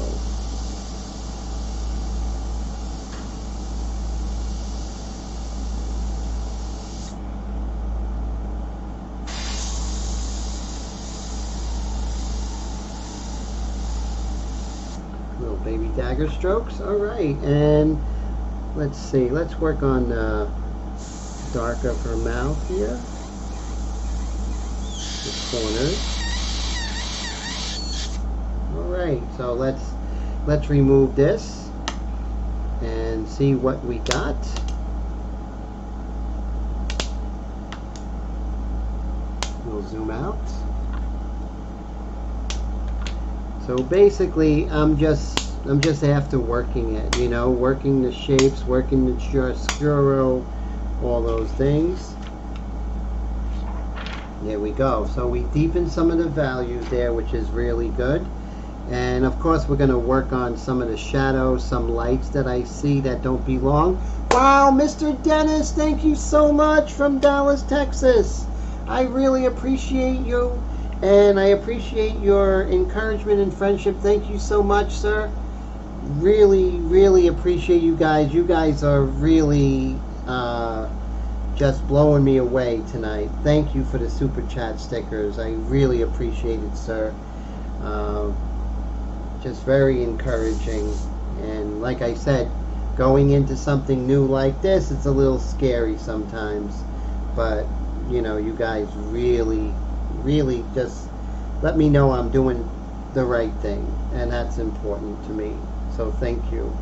little baby dagger strokes. All right, and let's see. Let's work on the dark of her mouth here, the corners. Alright, so let's remove this and see what we got. We'll zoom out. So basically I'm just after working it, you know, working the shapes, working the chiaroscuro, all those things. There we go. So we deepen some of the values there, which is really good. And of course we're going to work on some of the shadows, some lights that I see that don't belong. Wow, Mr. Dennis, thank you so much from Dallas, Texas. I really appreciate you, and I appreciate your encouragement and friendship. Thank you so much, sir. Really, really appreciate you guys. You guys are really just blowing me away tonight. Thank you for the super chat stickers. I really appreciate it, sir. Just very encouraging, and like I said, going into something new like this, it's a little scary sometimes, but you know, you guys really just let me know I'm doing the right thing, and that's important to me, so thank you.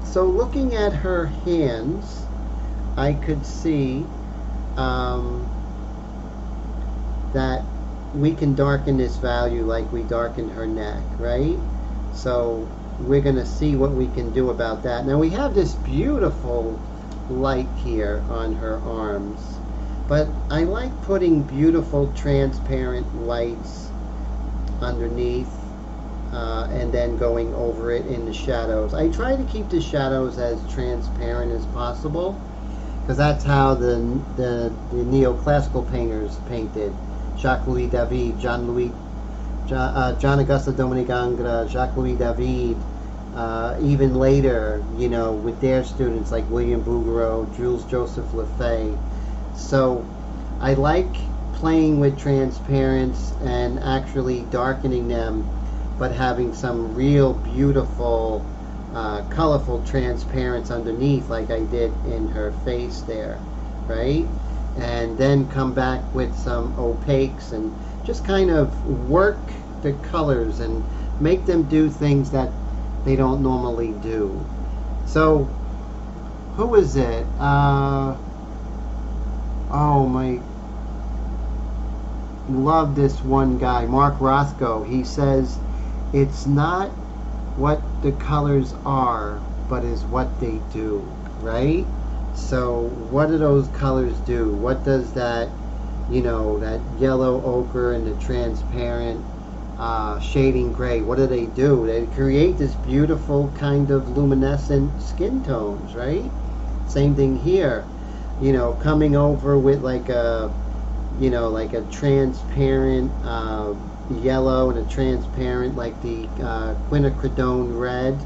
So looking at her hands, I could see that we can darken this value like we darkened her neck, right? So we're going to see what we can do about that. Now we have this beautiful light here on her arms, but I like putting beautiful transparent lights underneath and then going over it in the shadows. I try to keep the shadows as transparent as possible, because that's how the neoclassical painters painted. Jacques-Louis David, John Augusto Dominic Angra, Jacques-Louis David, even later, you know, with their students like William Bouguereau, Jules Joseph Lafay. So I like playing with transparents and actually darkening them, but having some real beautiful, colorful transparents underneath, like I did in her face there, right? And then come back with some opaques and just kind of work the colors and make them do things that they don't normally do. So who is it? Oh my, love this one guy, Mark Rothko. He says it's not what the colors are, but is what they do, right? So what do those colors do? What does that, you know, that yellow ochre and the transparent shading gray, what do? They create this beautiful kind of luminescent skin tones, right? Same thing here, you know, coming over with like a, you know, like a transparent yellow and a transparent like the quinacridone red,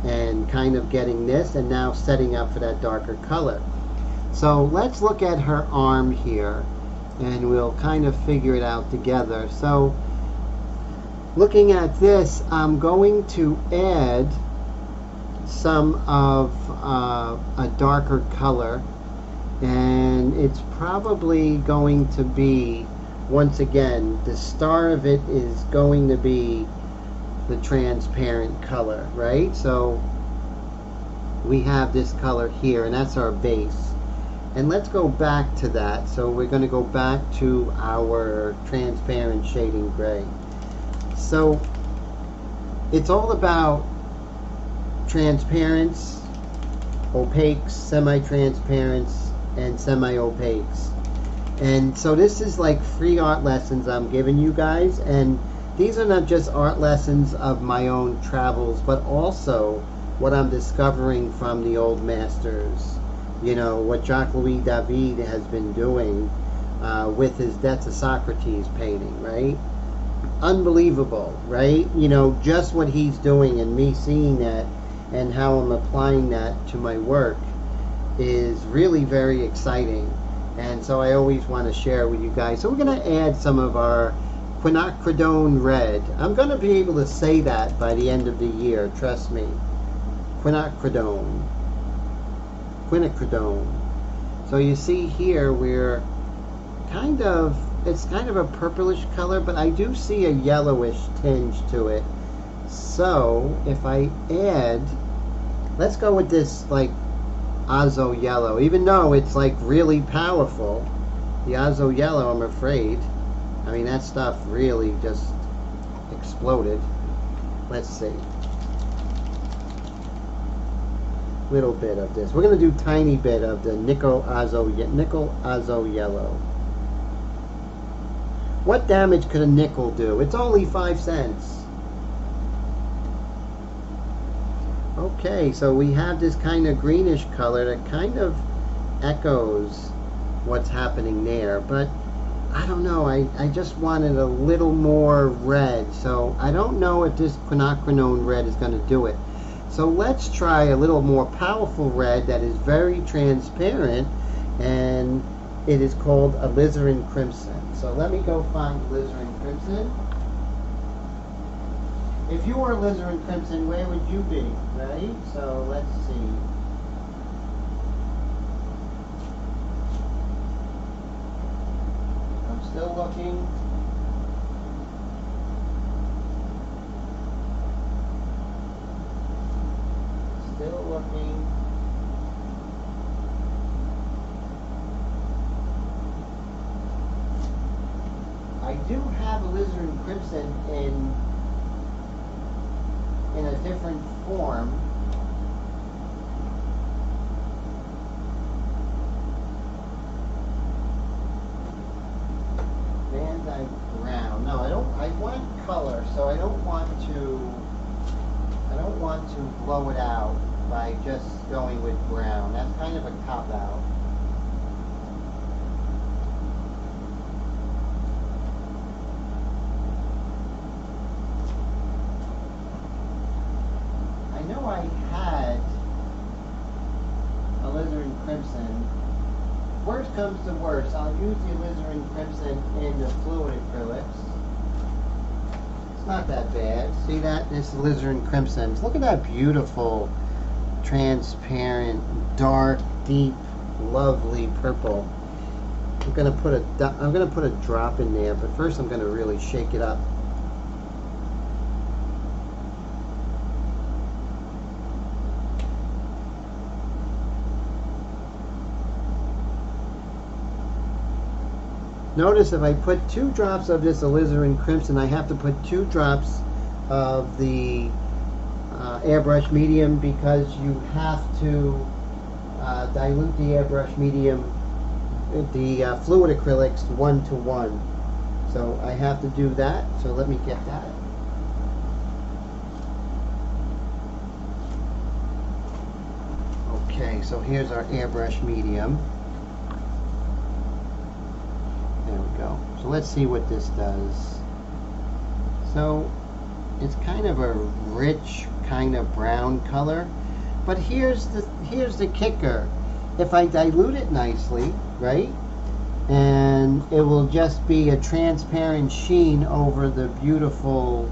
and kind of getting this, and now setting up for that darker color. So let's look at her arm here, and we'll kind of figure it out together. So looking at this, I'm going to add some of a darker color, and it's probably going to be, once again, the star of it is going to be the transparent color, right? So we have this color here, and that's our base. And let's go back to that. So we're going to go back to our transparent shading gray. So it's all about transparents, opaques, semi-transparents, and semi-opaques. And so this is like free art lessons I'm giving you guys, and these are not just art lessons of my own travels, but also what I'm discovering from the old masters. You know, what Jacques-Louis David has been doing with his Deaths of Socrates painting, right? Unbelievable, right? You know, just what he's doing, and me seeing that and how I'm applying that to my work is really very exciting. And so I always want to share with you guys. So we're going to add some of our quinacridone red. I'm going to be able to say that by the end of the year, trust me. Quinacridone. So you see here we're kind of, it's kind of a purplish color, but I do see a yellowish tinge to it. So if I add, let's go with this like Azo yellow, even though it's like really powerful. The Azo yellow, I'm afraid, I mean, that stuff really just exploded. Let's see. Little bit of this. We're going to do tiny bit of the nickel Azo yellow. What damage could a nickel do? It's only 5 cents. Okay, so we have this kind of greenish color that kind of echoes what's happening there, but I don't know, I just wanted a little more red, so I don't know if this quinacridone red is going to do it. So let's try a little more powerful red that is very transparent, and it is called alizarin crimson. So let me go find alizarin crimson. If you were alizarin crimson, where would you be, right? So let's see. I'm still looking. Still looking. I do have alizarin crimson in a different form. Van Dyke brown. No, I want color, so I don't want to blow it out by just going with brown. That's kind of a cop-out. I know I had alizarin crimson. Worst comes to worst, I'll use the alizarin crimson in the fluid acrylics. It's not that bad. See that? This alizarin crimson. Look at that beautiful, transparent, dark, deep, lovely purple. I'm gonna put a drop in there, but first I'm gonna really shake it up. Notice if I put 2 drops of this alizarin crimson, I have to put 2 drops of the airbrush medium, because you have to dilute the airbrush medium, the fluid acrylics 1:1. So I have to do that. So let me get that. Okay, so here's our airbrush medium. There we go. So let's see what this does. So it's kind of a rich, kind of brown color. But here's the kicker. If I dilute it nicely, right, and it will just be a transparent sheen over the beautiful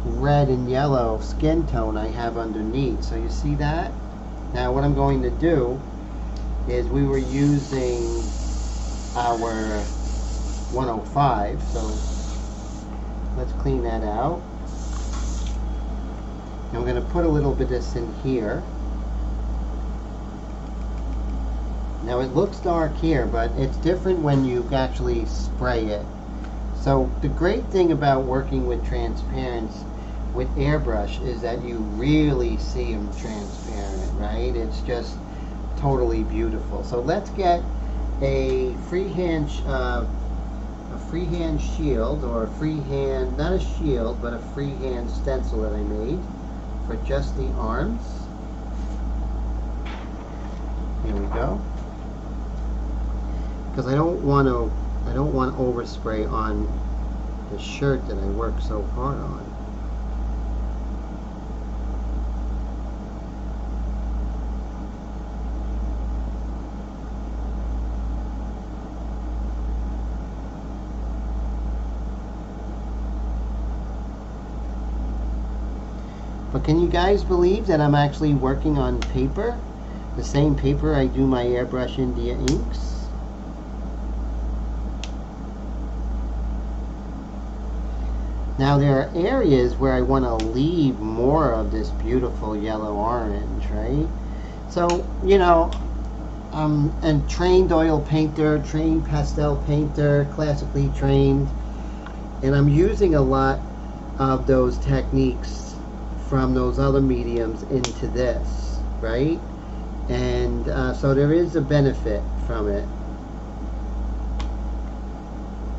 red and yellow skin tone I have underneath. So you see that? Now what I'm going to do is, we were using our 105, so let's clean that out. And we're going to put a little bit of this in here. Now it looks dark here, but it's different when you actually spray it. So the great thing about working with transparents with airbrush is that you really see them transparent, right? It's just totally beautiful. So let's get a freehand shield, or a freehand, not a shield, but a freehand stencil that I made for just the arms. Here we go. Because I don't want to overspray on the shirt that I worked so hard on. But can you guys believe that I'm actually working on paper? The same paper I do my Airbrush India inks. Now there are areas where I want to leave more of this beautiful yellow orange, right? So, you know, I'm a trained oil painter, trained pastel painter, classically trained, and I'm using a lot of those techniques from those other mediums into this, right? And so there is a benefit from it.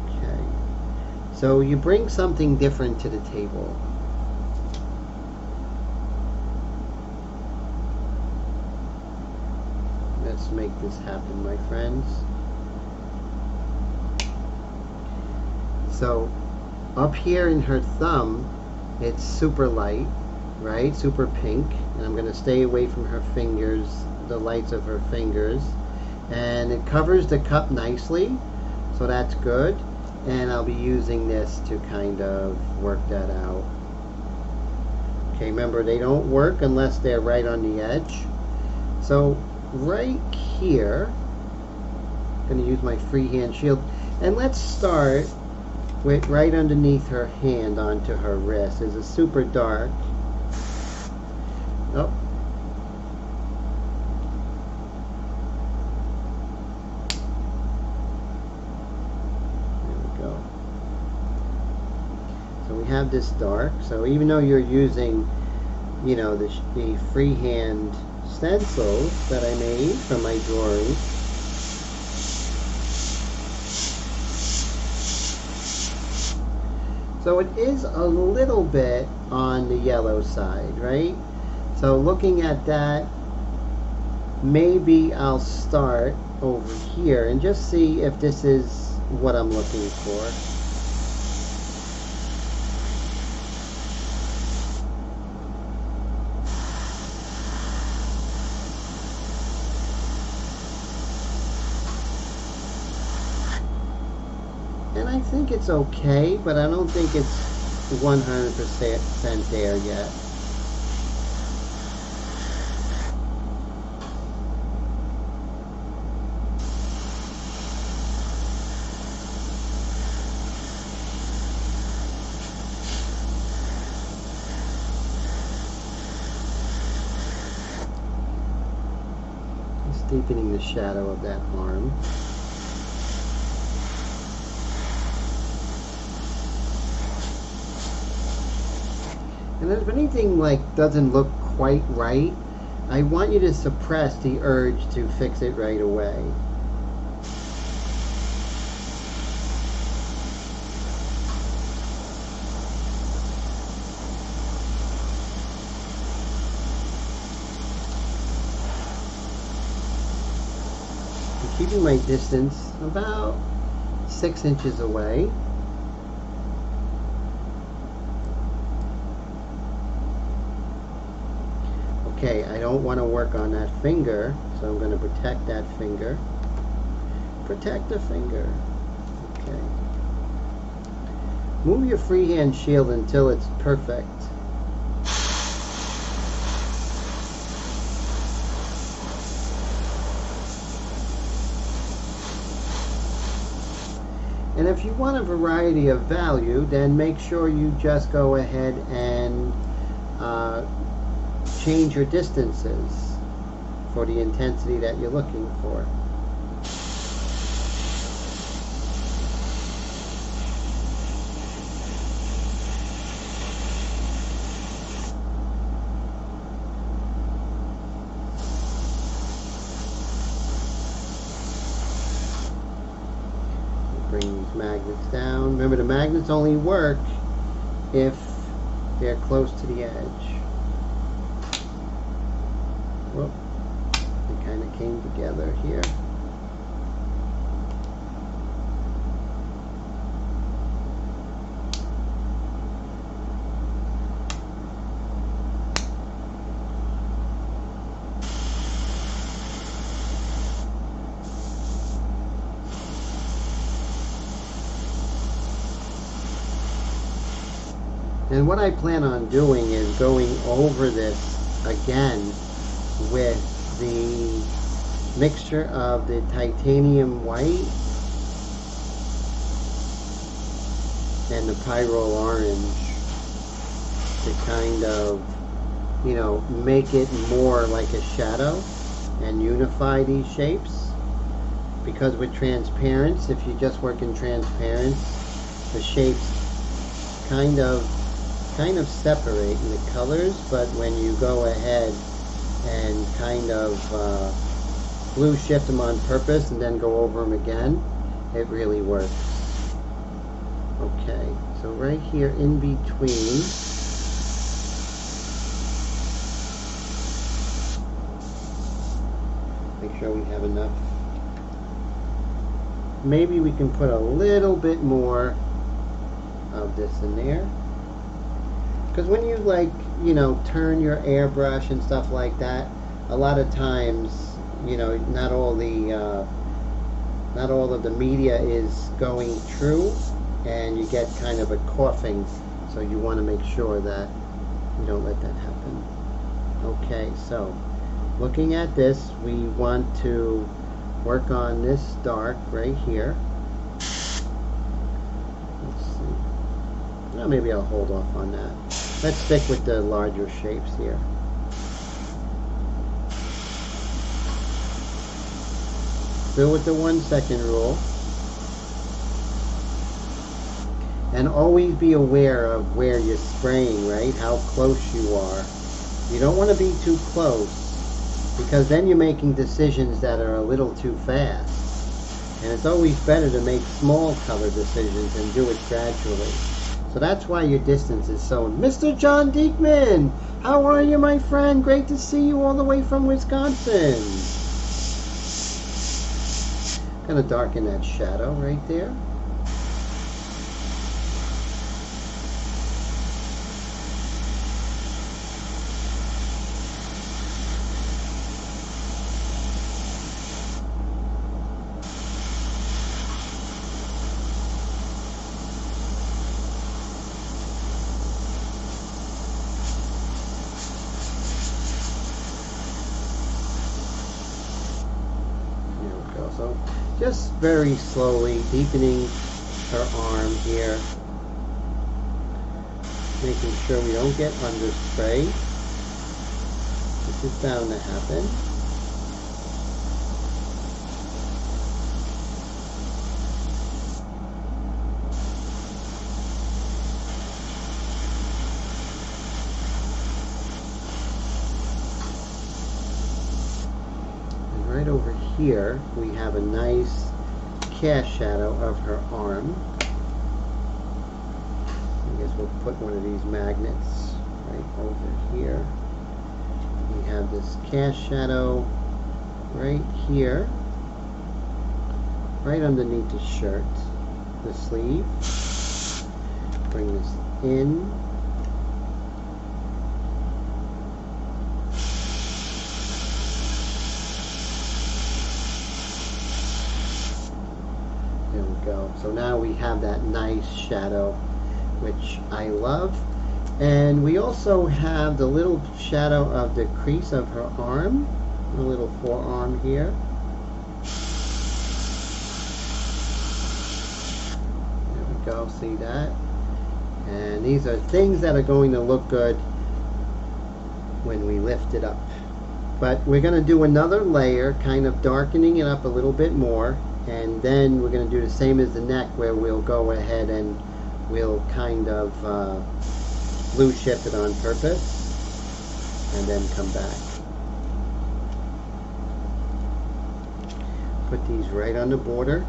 Okay, so you bring something different to the table. Let's make this happen, my friends. So up here in her thumb, it's super light, right? Super pink. And I'm going to stay away from her fingers, the lights of her fingers. And it covers the cup nicely, so that's good. And I'll be using this to kind of work that out. Okay, remember, they don't work unless they're right on the edge. So right here, I'm going to use my freehand shield. And let's start with right underneath her hand onto her wrist. It's a super dark. Oh. There we go. So we have this dark. So even though you're using, you know, the freehand stencils that I made from my drawings, so it is a little bit on the yellow side, right? So looking at that, maybe I'll start over here and just see if this is what I'm looking for. And I think it's okay, but I don't think it's 100% there yet. Just deepening the shadow of that arm. And if anything like doesn't look quite right, I want you to suppress the urge to fix it right away. I'm keeping my distance about 6 inches away. Okay, I don't want to work on that finger, so I'm going to protect that finger. Protect the finger. Okay. Move your freehand shield until it's perfect. And if you want a variety of value, then make sure you just go ahead and change your distances for the intensity that you're looking for. Bring these magnets down. Remember, the magnets only work if they're close to the edge. Well, they kind of came together here. And what I plan on doing is going over this again with the mixture of the titanium white and the pyrrole orange to kind of, you know, make it more like a shadow and unify these shapes. Because with transparents, if you just work in transparents, the shapes kind of separate in the colors, but when you go ahead and kind of blue shift them on purpose and then go over them again, it really works. Okay, so right here in between, make sure we have enough. Maybe we can put a little bit more of this in there. Because when you, like, you know, turn your airbrush and stuff like that, a lot of times, you know, not all of the media is going through, and you get kind of a coughing. So you want to make sure that you don't let that happen. Okay, so looking at this, we want to work on this dark right here. Let's see. Well, maybe I'll hold off on that. Let's stick with the larger shapes here. Still with the 1 second rule. And always be aware of where you're spraying, right? How close you are. You don't want to be too close, because then you're making decisions that are a little too fast. And it's always better to make small color decisions and do it gradually. So that's why your distance is so... Mr. John Diekman, how are you, my friend? Great to see you all the way from Wisconsin. Gonna darken that shadow right there. So just very slowly deepening her arm here, making sure we don't get under spray. This is bound to happen. here we have a nice cast shadow of her arm. I guess we'll put one of these magnets right over here. We have this cast shadow right here, right underneath the shirt, the sleeve. Bring this in. There we go. So now we have that nice shadow, which I love. And we also have the little shadow of the crease of her arm, a little forearm here. There we go, see that? And these are things that are going to look good when we lift it up. But we're going to do another layer, kind of darkening it up a little bit more, and then we're going to do the same as the neck, where we'll go ahead and we'll kind of blue shift it on purpose and then come back. Put these right on the border.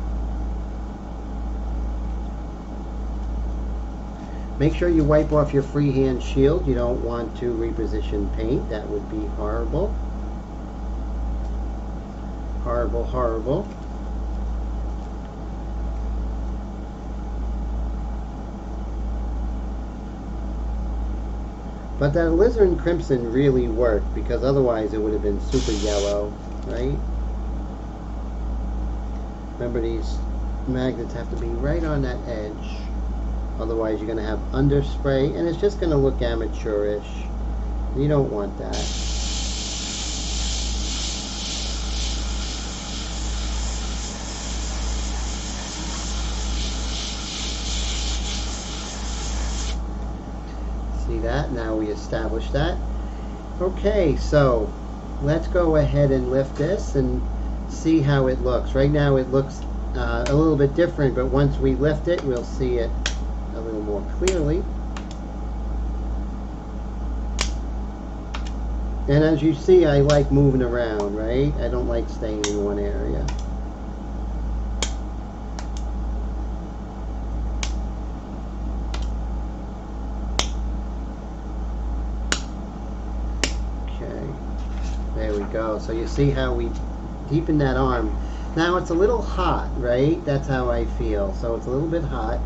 Make sure you wipe off your freehand shield. You don't want to reposition paint. That would be horrible. Horrible, horrible. But that alizarin crimson really worked, because otherwise it would have been super yellow, right? Remember, these magnets have to be right on that edge. Otherwise you're going to have underspray, and it's just going to look amateurish. You don't want that. See that? Now we established that. Okay, so let's go ahead and lift this and see how it looks. Right now it looks a little bit different, but once we lift it, we'll see it a little more clearly. And as you see, I like moving around, right? I don't like staying in one area. There we go. So you see how we deepen that arm. Now it's a little hot, right? That's how I feel. So it's a little bit hot.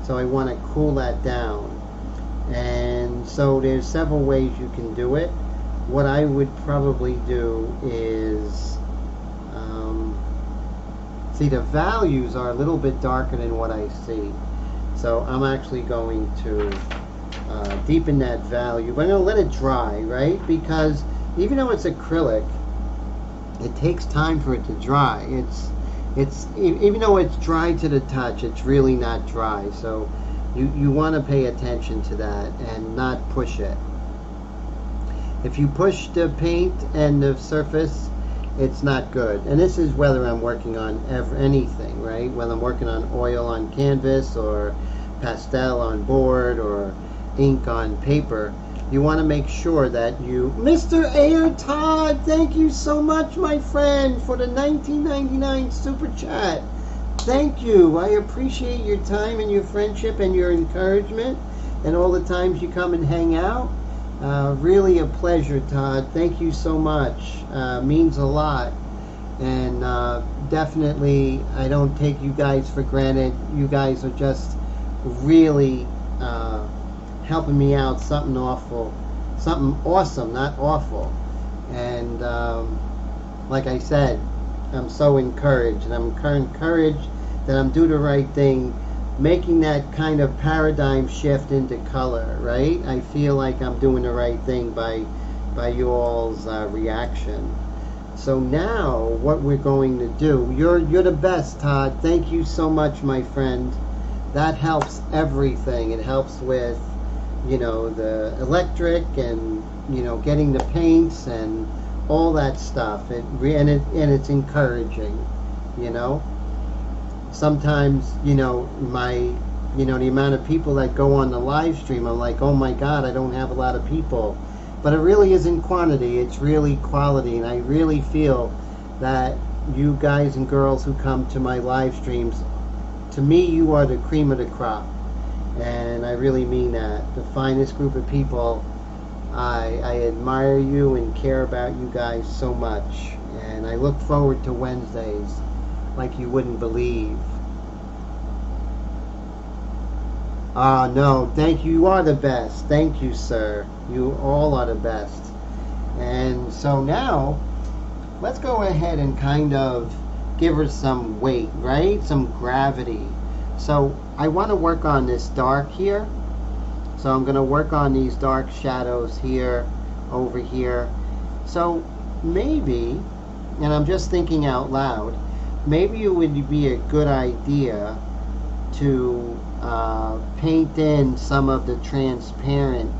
So I want to cool that down. And so there's several ways you can do it. What I would probably do is, see, the values are a little bit darker than what I see. So I'm actually going to deepen that value. But I'm going to let it dry, right? Because even though it's acrylic, it takes time for it to dry. It's even though it's dry to the touch, it's really not dry. So you want to pay attention to that and not push it. If you push the paint and the surface, it's not good. And this is whether I'm working on anything, right? Whether I'm working on oil on canvas or pastel on board or ink on paper. You want to make sure that you... Mr. Air Todd, thank you so much, my friend, for the $19.99 super chat. Thank you. I appreciate your time and your friendship and your encouragement and all the times you come and hang out. Really a pleasure, Todd. Thank you so much. Means a lot. And definitely, I don't take you guys for granted. You guys are just really... helping me out, something awesome, not awful. And like I said, I'm so encouraged, and I'm encouraged that I'm doing the right thing, making that kind of paradigm shift into color, right? I feel like I'm doing the right thing by you all's reaction. So now what we're going to do, you're the best, Todd. Thank you so much, my friend. That helps everything. It helps with, you know, the electric and, you know, getting the paints and all that stuff. And it's encouraging, you know. Sometimes, you know, the amount of people that go on the live stream, I'm like, oh my God, I don't have a lot of people. But it really isn't quantity, it's really quality. And I really feel that you guys and girls who come to my live streams. To me, you are the cream of the crop, and I really mean that. The finest group of people. I admire you and care about you guys so much, and I look forward to Wednesdays like you wouldn't believe. No, thank you. You are the best. Thank you, sir. You all are the best. And so now, let's go ahead and kind of give her some weight, right? Some gravity. So I want to work on this dark here. So I'm going to work on these dark shadows here, over here. So maybe, and I'm just thinking out loud, maybe it would be a good idea to paint in some of the transparent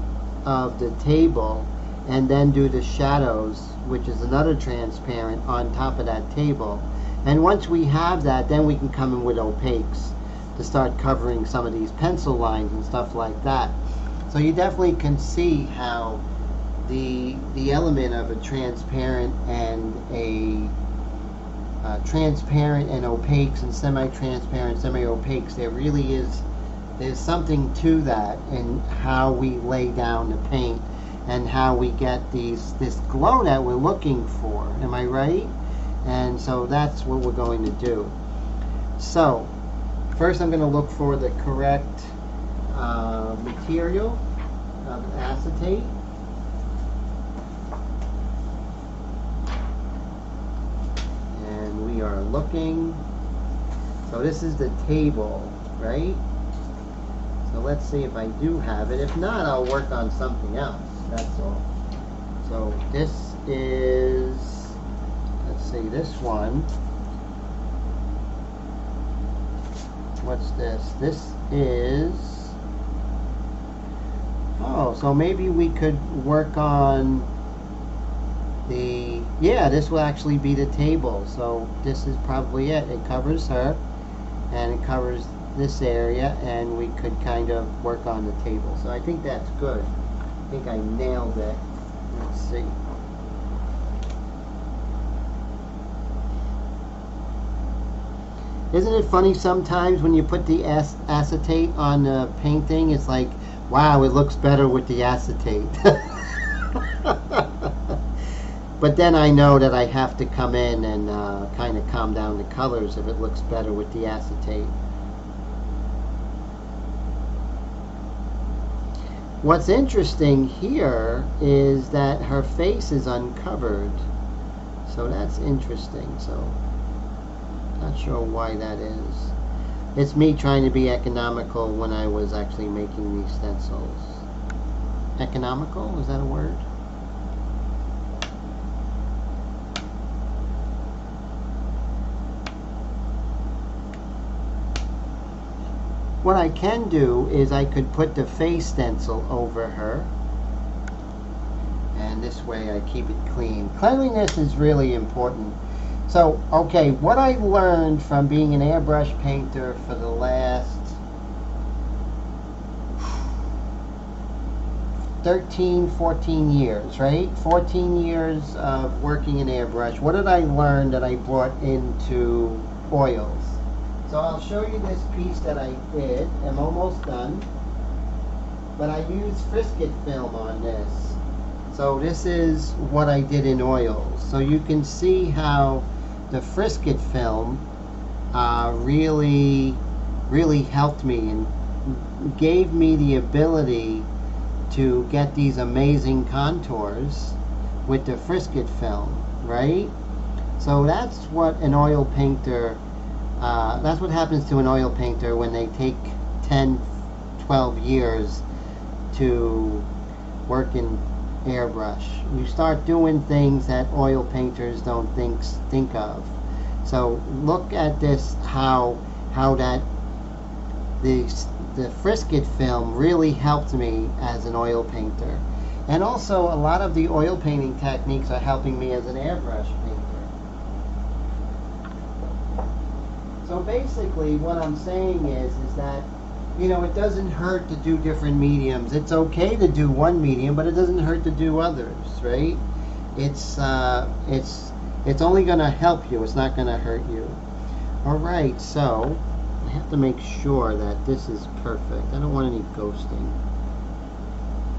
of the table and then do the shadows, which is another transparent, on top of that table. And once we have that, then we can come in with opaques to start covering some of these pencil lines and stuff like that. So you definitely can see how the element of a transparent and transparent and opaques and semi-transparent, semi-opaques, there's something to that in how we lay down the paint and how we get this glow that we're looking for. Am I right? And so that's what we're going to do. So first I'm going to look for the correct material of acetate. And we are looking. So this is the table, right? So let's see if I do have it. If not, I'll work on something else. That's all. So this is, let's see, this one. What's this? This is, oh, so maybe we could work on the, yeah, this will actually be the table. So this is probably it. It covers her and it covers this area, and we could kind of work on the table. So I think that's good. I think I nailed it. Let's see. Isn't it funny sometimes when you put the acetate on the painting, it's like, wow, it looks better with the acetate. But then I know that I have to come in and kind of calm down the colors if it looks better with the acetate. What's interesting here is that her face is uncovered. So that's interesting. So not sure why that is. It's me trying to be economical when I was actually making these stencils. Economical? Is that a word? What I can do is I could put the face stencil over her, and this way I keep it clean. Cleanliness is really important. So, okay, what I learned from being an airbrush painter for the last 13, 14 years, right? 14 years of working in airbrush. What did I learn that I brought into oils? So I'll show you this piece that I did. I'm almost done. But I used Frisket film on this. So this is what I did in oils. So you can see how the Frisket film really helped me and gave me the ability to get these amazing contours with the Frisket film, right? So that's what an oil painter, that's what happens to an oil painter when they take 10, 12 years to work in airbrush. You start doing things that oil painters don't think of. So look at this, how that the Frisket film really helped me as an oil painter. And also a lot of the oil painting techniques are helping me as an airbrush painter. So basically what I'm saying is that, you know, it doesn't hurt to do different mediums. It's okay to do one medium, but it doesn't hurt to do others, right? It's It's only going to help you. It's not going to hurt you. Alright, so I have to make sure that this is perfect. I don't want any ghosting.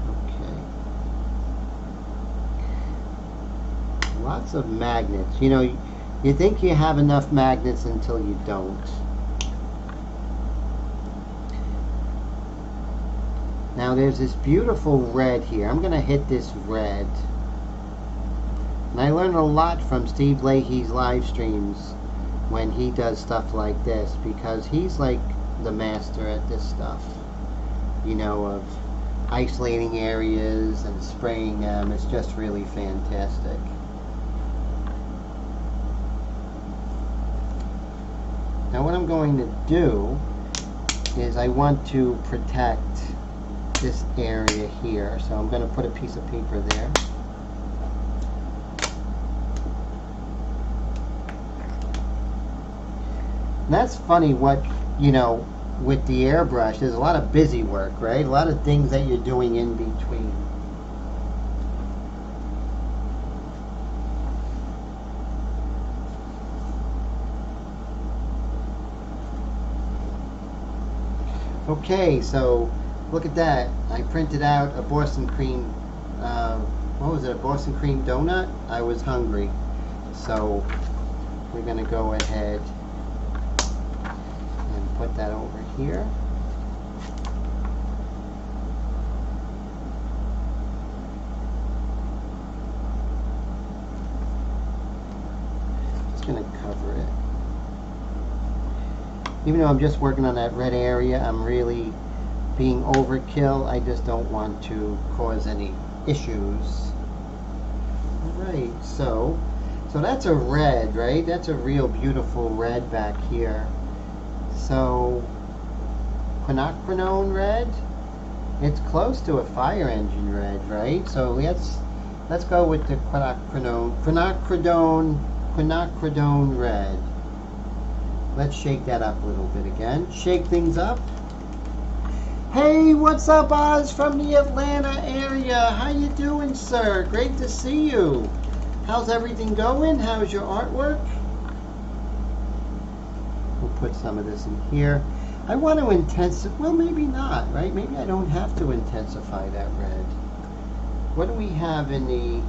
Okay. Lots of magnets. You know, you think you have enough magnets until you don't. Now there's this beautiful red here. I'm going to hit this red. And I learned a lot from Steve Leahy's live streams when he does stuff like this, because he's like the master at this stuff. You know, of isolating areas and spraying them. It's just really fantastic. Now what I'm going to do is I want to protect this area here. So I'm going to put a piece of paper there. And that's funny what, you know, with the airbrush, there's a lot of busy work, right? A lot of things that you're doing in between. Okay, so look at that. I printed out a Boston cream, what was it, a Boston cream donut? I was hungry. So we're going to go ahead and put that over here. Just going to cover it. Even though I'm just working on that red area, I'm really being overkill. I just don't want to cause any issues. Alright, so that's a red, right? That's a real beautiful red back here. So, quinacridone red? It's close to a fire engine red, right? So let's go with the quinacridone red. Let's shake that up a little bit again. Shake things up. Hey, what's up, Oz from the Atlanta area? How you doing, sir? Great to see you. How's everything going? How's your artwork? We'll put some of this in here. I want to intensify, well, maybe not, right? Maybe I don't have to intensify that red. What do we have in the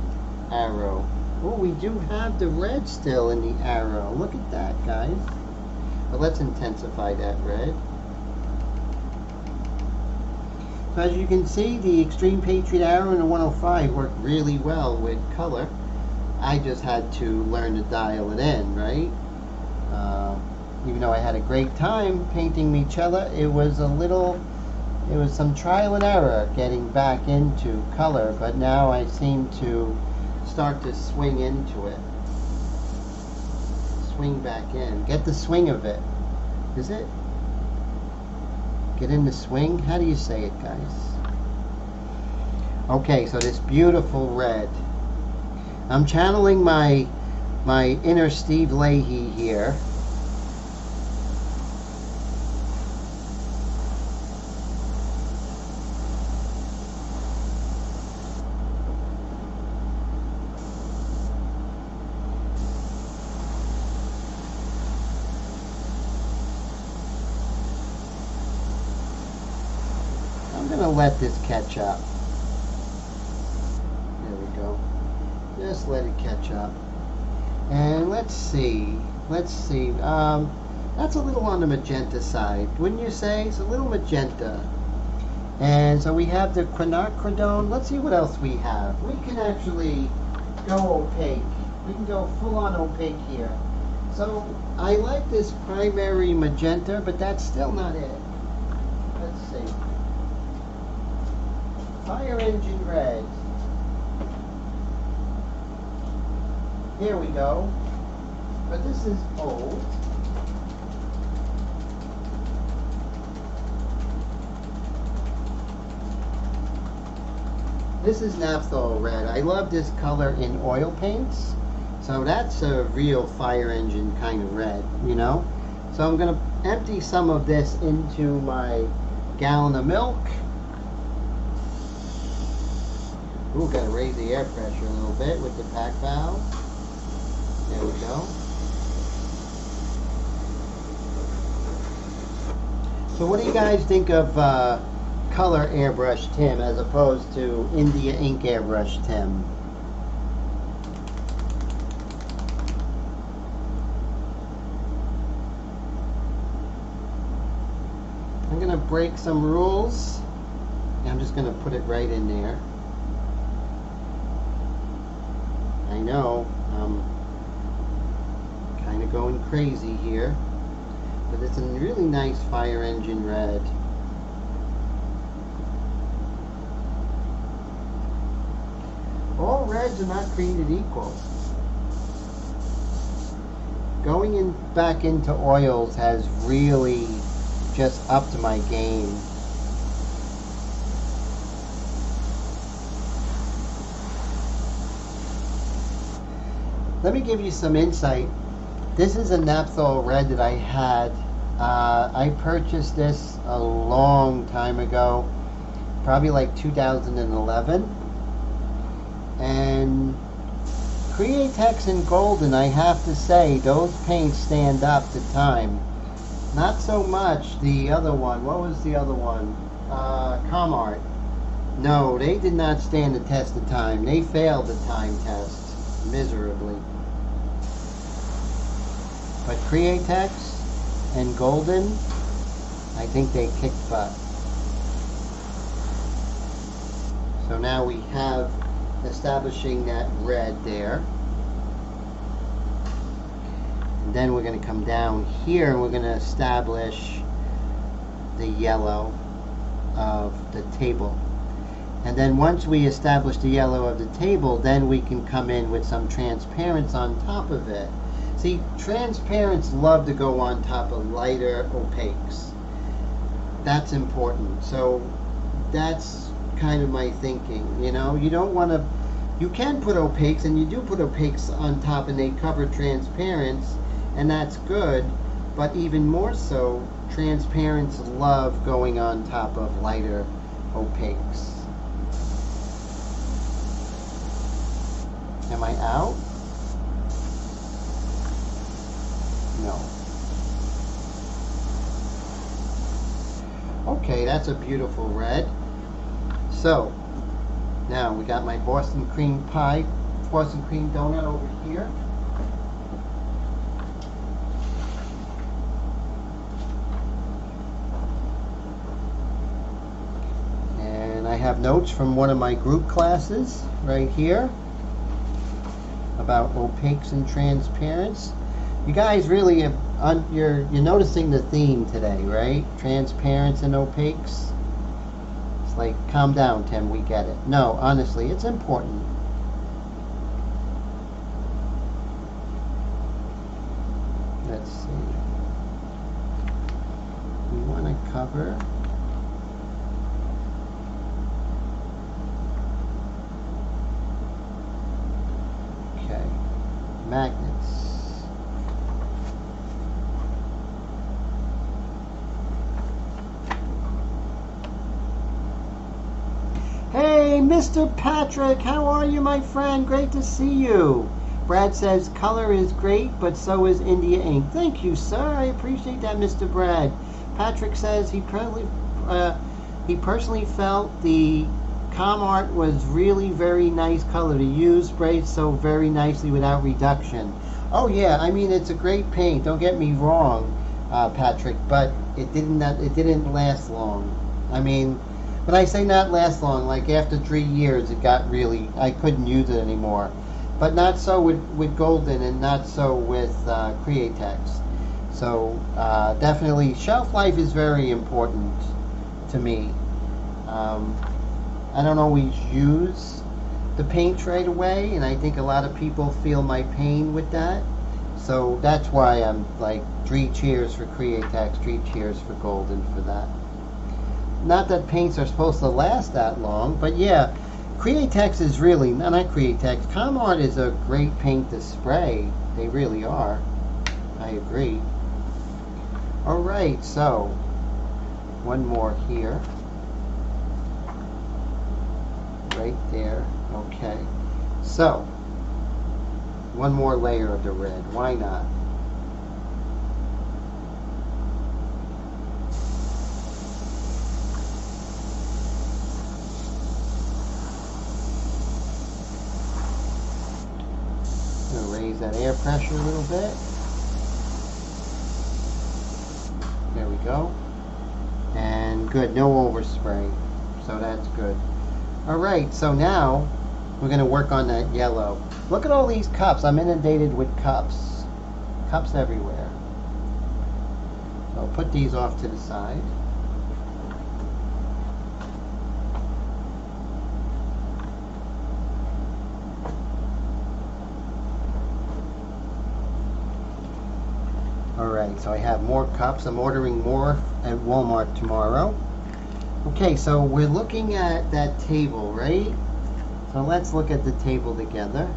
arrow? Oh, we do have the red still in the arrow. Look at that, guys. But let's intensify that red. So as you can see, the Extreme Patriot arrow and the 105 work really well with color. I just had to learn to dial it in, right? Even though I had a great time painting Michela, it was some trial and error getting back into color, but now I seem to start to swing into it. Swing back in. Get the swing of it. Is it? Get in the swing? How do you say it, guys? Okay, so this beautiful red. I'm channeling my inner Steve Leahy here. Let this catch up. There we go. Just let it catch up. And let's see. That's a little on the magenta side, wouldn't you say? It's a little magenta. And so we have the quinacridone. Let's see what else we have. We can actually go opaque. We can go full on opaque here. So I like this primary magenta, but that's still not it. Let's see. Fire engine red. Here we go. But this is old. This is naphthol red. I love this color in oil paints. So that's a real fire engine kind of red, you know? So I'm going to empty some of this into my gallon of milk. Ooh, got to raise the air pressure a little bit with the pack valve. There we go. So what do you guys think of color airbrush Tim as opposed to India ink airbrush Tim? I'm going to break some rules. I'm just going to put it right in there. I know I'm kind of going crazy here, but it's a really nice fire engine red. All reds are not created equal. Going back into oils has really just upped my game. Let me give you some insight. This is a naphthol red that I had. I purchased this a long time ago, probably like 2011. And Createx and Golden, I have to say, those paints stand up to time. Not so much the other one. What was the other one? Comart. No, they did not stand the test of time. They failed the time test miserably. But Createx and Golden, I think they kicked butt. So now we have establishing that red there. And then we're going to come down here and we're going to establish the yellow of the table. And then once we establish the yellow of the table, then we can come in with some transparents on top of it. See, transparents love to go on top of lighter opaques. That's important. So that's kind of my thinking. You know, you don't want to, you can put opaques, and you do put opaques on top and they cover transparents, and that's good, but even more so, transparents love going on top of lighter opaques. Am I out? No. Okay, that's a beautiful red. So, now we got my Boston cream pie, Boston cream donut over here. And I have notes from one of my group classes right here about opaques and transparents. You guys really have, you're noticing the theme today, right? Transparents and opaques. It's like, calm down, Tim, we get it. No, honestly, it's important. Let's see. We want to cover. Okay. Magnets. Hey, Mr. Patrick, how are you, my friend? Great to see you. Brad says, color is great, but so is India ink. Thank you, sir. I appreciate that, Mr. Brad. Patrick says he personally felt the Comart was really very nice color to use. Sprayed so very nicely without reduction. Oh, yeah, I mean, it's a great paint. Don't get me wrong, Patrick, but it didn't last long. I mean, when I say not last long, like after 3 years, it got really, I couldn't use it anymore. But not so with Golden, and not so with Createx. So definitely, shelf life is very important to me. I don't always use the paint right away, and I think a lot of people feel my pain with that. So that's why I'm like 3 cheers for Createx, 3 cheers for Golden for that. Not that paints are supposed to last that long, but yeah, Createx is really, not Createx, Comart is a great paint to spray. They really are. I agree. Alright, so, one more here. Right there. Okay. So, One more layer of the red. Why not? I'm going to raise that air pressure a little bit. There we go. And good, no overspray. So that's good. Alright, so now we're going to work on that yellow. Look at all these cups. I'm inundated with cups. Cups everywhere. So I'll put these off to the side. Alright, so I have more cups. I'm ordering more at Walmart tomorrow. Okay, so we're looking at that table, right? So let's look at the table together.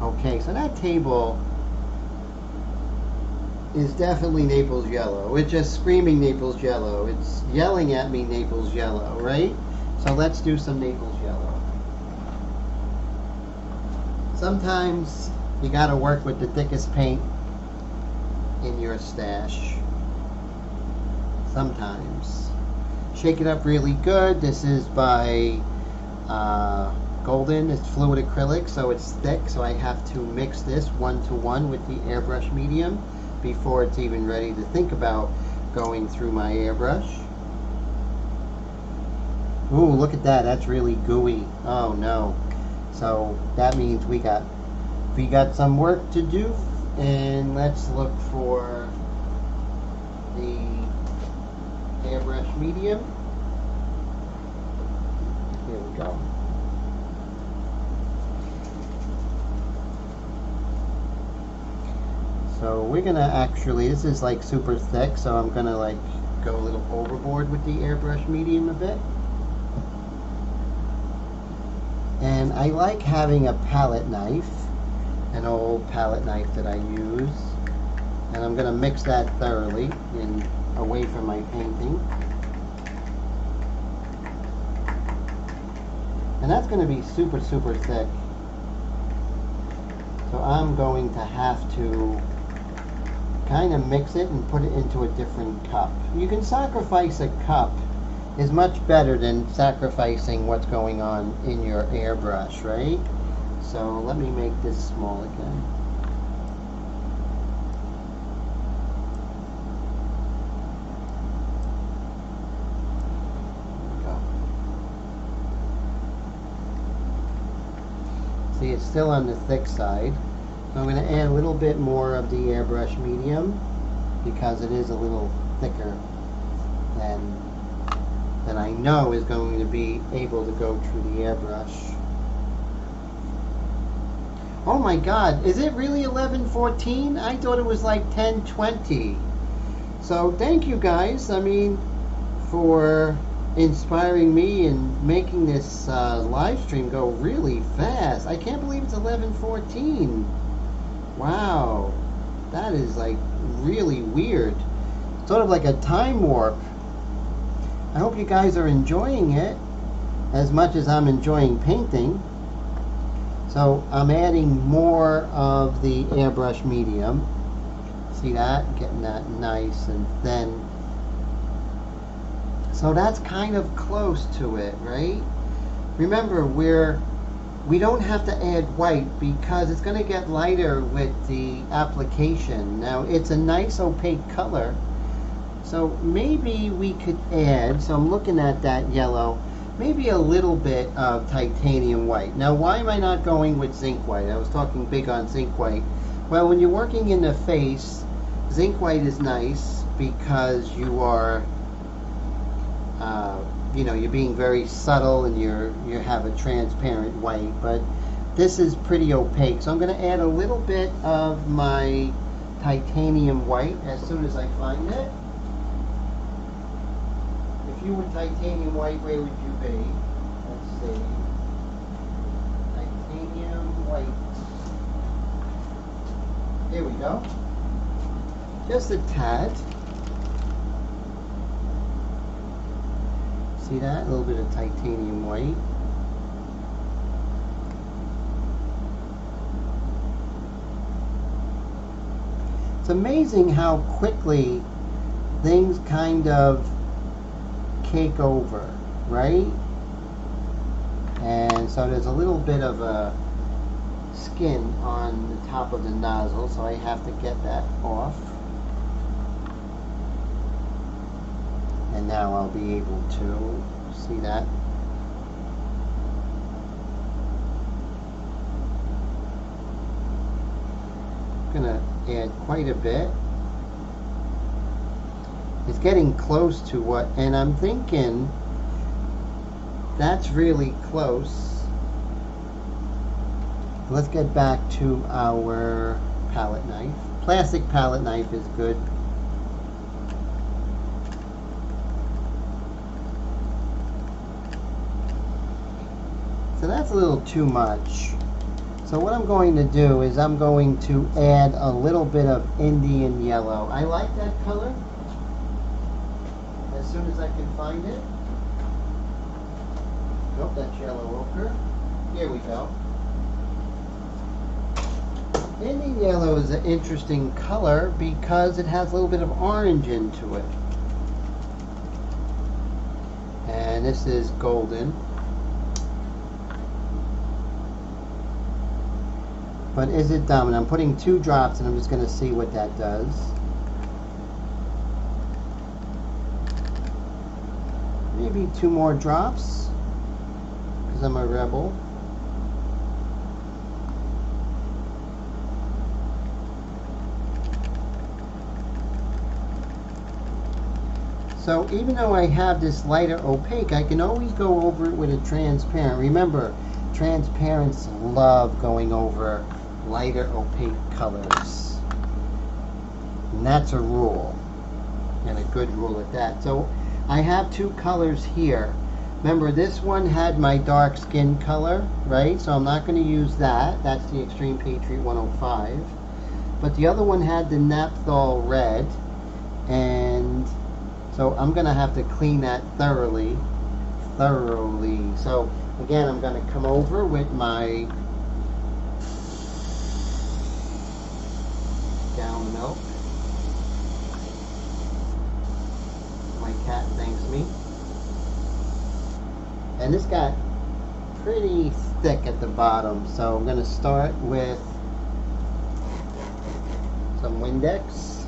Okay, so that table is definitely Naples yellow. It's just screaming Naples yellow. It's yelling at me Naples yellow, right? So let's do some Naples yellow. Sometimes you gotta work with the thickest paint in your stash. Sometimes. Shake it up really good. This is by Golden. It's fluid acrylic, so it's thick, so I have to mix this 1-to-1 with the airbrush medium before it's even ready to think about going through my airbrush. Ooh, look at that. That's really gooey. Oh no. So that means we got some work to do, and let's look for the airbrush medium. Here we go. So we're gonna actually, this is like super thick, so I'm gonna like go a little overboard with the airbrush medium a bit. And I like having a palette knife, an old palette knife that I use, and I'm gonna mix that thoroughly in away from my painting. And that's going to be super, super thick. So I'm going to have to kind of mix it and put it into a different cup. You can sacrifice a cup. Is much better than sacrificing what's going on in your airbrush, right? So let me make this small again. See, it's still on the thick side. So I'm going to add a little bit more of the airbrush medium because it is a little thicker than I know is going to be able to go through the airbrush. Oh my god, is it really 11:14? I thought it was like 10:20. So thank you guys, I mean, for inspiring me and making this live stream go really fast. I can't believe it's 11:14. Wow, that is like really weird. Sort of like a time warp. I hope you guys are enjoying it as much as I'm enjoying painting. So I'm adding more of the airbrush medium. See that? Getting that nice and thin. So that's kind of close to it, right? Remember, we don't have to add white because it's going to get lighter with the application. Now it's a nice opaque color, so maybe we could add, so I'm looking at that yellow, maybe a little bit of titanium white. Now why am I not going with zinc white? I was talking big on zinc white. Well, when you're working in the face, zinc white is nice because you are you know, you're being very subtle and you have a transparent white, but this is pretty opaque. So I'm going to add a little bit of my titanium white as soon as I find it. If you were titanium white, where would you be? Let's see. Titanium white. Here we go. Just a tad. See that? A little bit of titanium white. It's amazing how quickly things kind of cake over, right? And so there's a little bit of a skin on the top of the nozzle, so I have to get that off. And now I'll be able to see that. I'm gonna add quite a bit. It's getting close to what, and I'm thinking that's really close. Let's get back to our palette knife. Plastic palette knife is good. So that's a little too much. So what I'm going to do is I'm going to add a little bit of Indian yellow. I like that color. As soon as I can find it. Nope, that's yellow ochre. Here we go. Indian yellow is an interesting color because it has a little bit of orange into it. And this is golden. But is it dominant? I'm putting 2 drops and I'm just going to see what that does. Maybe 2 more drops because I'm a rebel. So even though I have this lighter opaque, I can always go over it with a transparent. Remember, transparents love going over lighter opaque colors. And that's a rule, and a good rule at that. So I have 2 colors here. Remember, this one had my dark skin color, right? So I'm not going to use that. That's the Extreme Patriot 105. But the other one had the Naphthol red, and so I'm going to have to clean that thoroughly. So again, I'm going to come over with my gallon of milk. My cat thanks me. And this got pretty thick at the bottom, so I'm going to start with some Windex.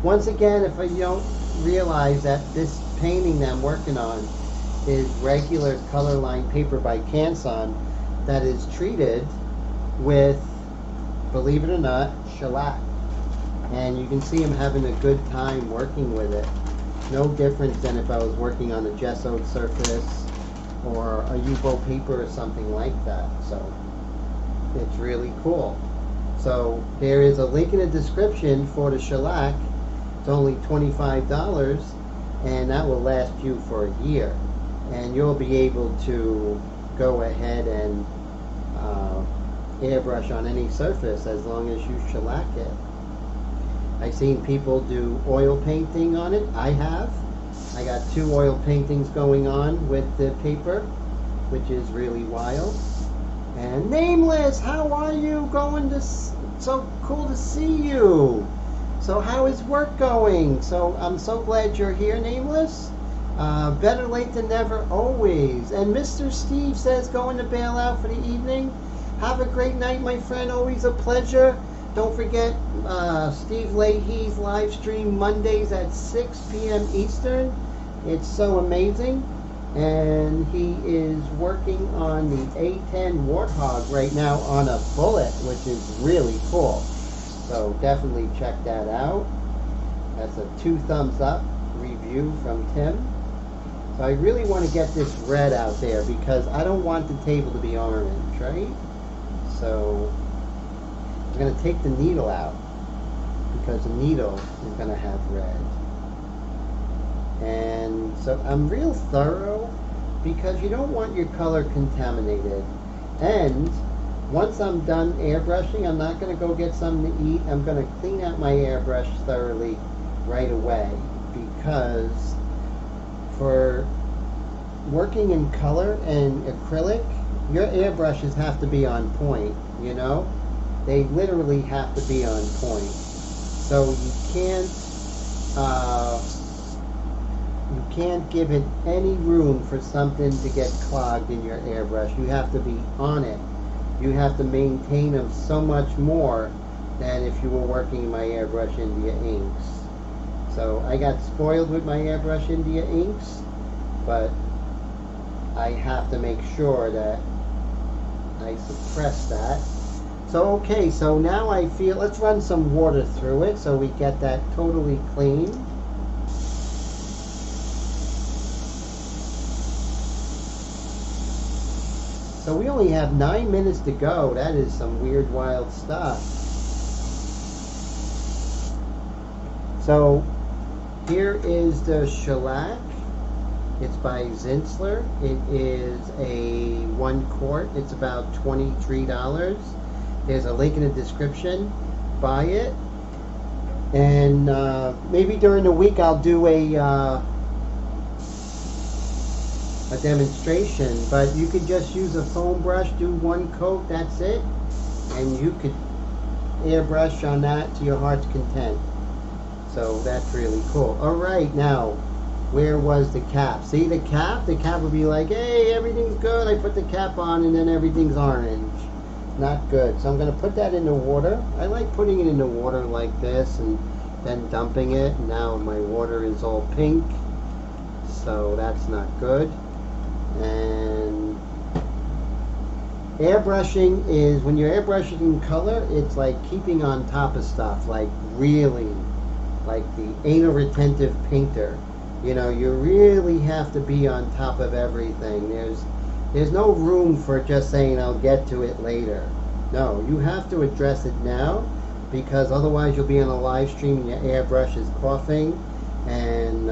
Once again, if you don't realize that this painting that I'm working on is regular color line paper by Canson that is treated with, believe it or not, shellac. And you can see I'm having a good time working with it. No difference than if I was working on a gessoed surface or a U-boat paper or something like that. So it's really cool. So there is a link in the description for the shellac. It's only $25 and that will last you for a year. And you'll be able to go ahead and airbrush on any surface as long as you shellac it. I've seen people do oil painting on it. I have. I got 2 oil paintings going on with the paper, which is really wild. And Nameless, how are you? So cool to see you. So how is work going? So I'm so glad you're here, Nameless. Better late than never, always. And Mr. Steve says going to bail out for the evening. Have a great night, my friend. Always a pleasure. Don't forget Steve Leahy's live stream Mondays at 6 p.m. Eastern. It's so amazing. And he is working on the A10 Warthog right now on a bullet, which is really cool. So definitely check that out. That's a 2 thumbs up review from Tim. So I really want to get this red out there because I don't want the table to be orange, right? So I'm going to take the needle out because the needle is going to have red. And so I'm real thorough because you don't want your color contaminated. And once I'm done airbrushing, I'm not going to go get something to eat. I'm going to clean out my airbrush thoroughly right away because for working in color and acrylic, your airbrushes have to be on point, you know? They literally have to be on point. So you can't give it any room for something to get clogged in your airbrush. You have to be on it. You have to maintain them so much more than if you were working my Airbrush India inks. So I got spoiled with my Airbrush India inks, but I have to make sure that I suppress that. So okay, so now I feel, let's run some water through it so we get that totally clean. So we only have 9 minutes to go. That is some weird, wild stuff. So here is the shellac. It's by Zinsler. It is a 1 quart. It's about $23. There's a link in the description. Buy it. And maybe during the week I'll do a demonstration, but you could just use a foam brush, do 1 coat, that's it, and you could airbrush on that to your heart's content. So that's really cool. Alright, now where was the cap? See the cap? The cap would be like, hey, everything's good, I put the cap on and then everything's orange. Not good. So I'm going to put that in the water. I like putting it in the water like this and then dumping it. Now my water is all pink, so that's not good. And airbrushing is, when you're airbrushing in color, it's like keeping on top of stuff, like really, like the anal retentive painter. You know, you really have to be on top of everything. There's no room for just saying I'll get to it later. No, you have to address it now, because otherwise you'll be on a live stream and your airbrush is coughing, and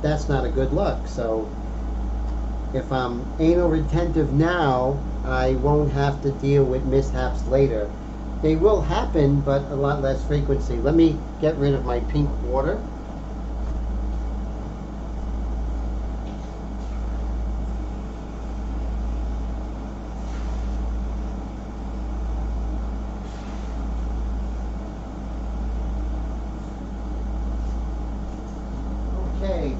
that's not a good look. So if I'm anal retentive now, I won't have to deal with mishaps later. They will happen, but a lot less frequency. Let me get rid of my pink water.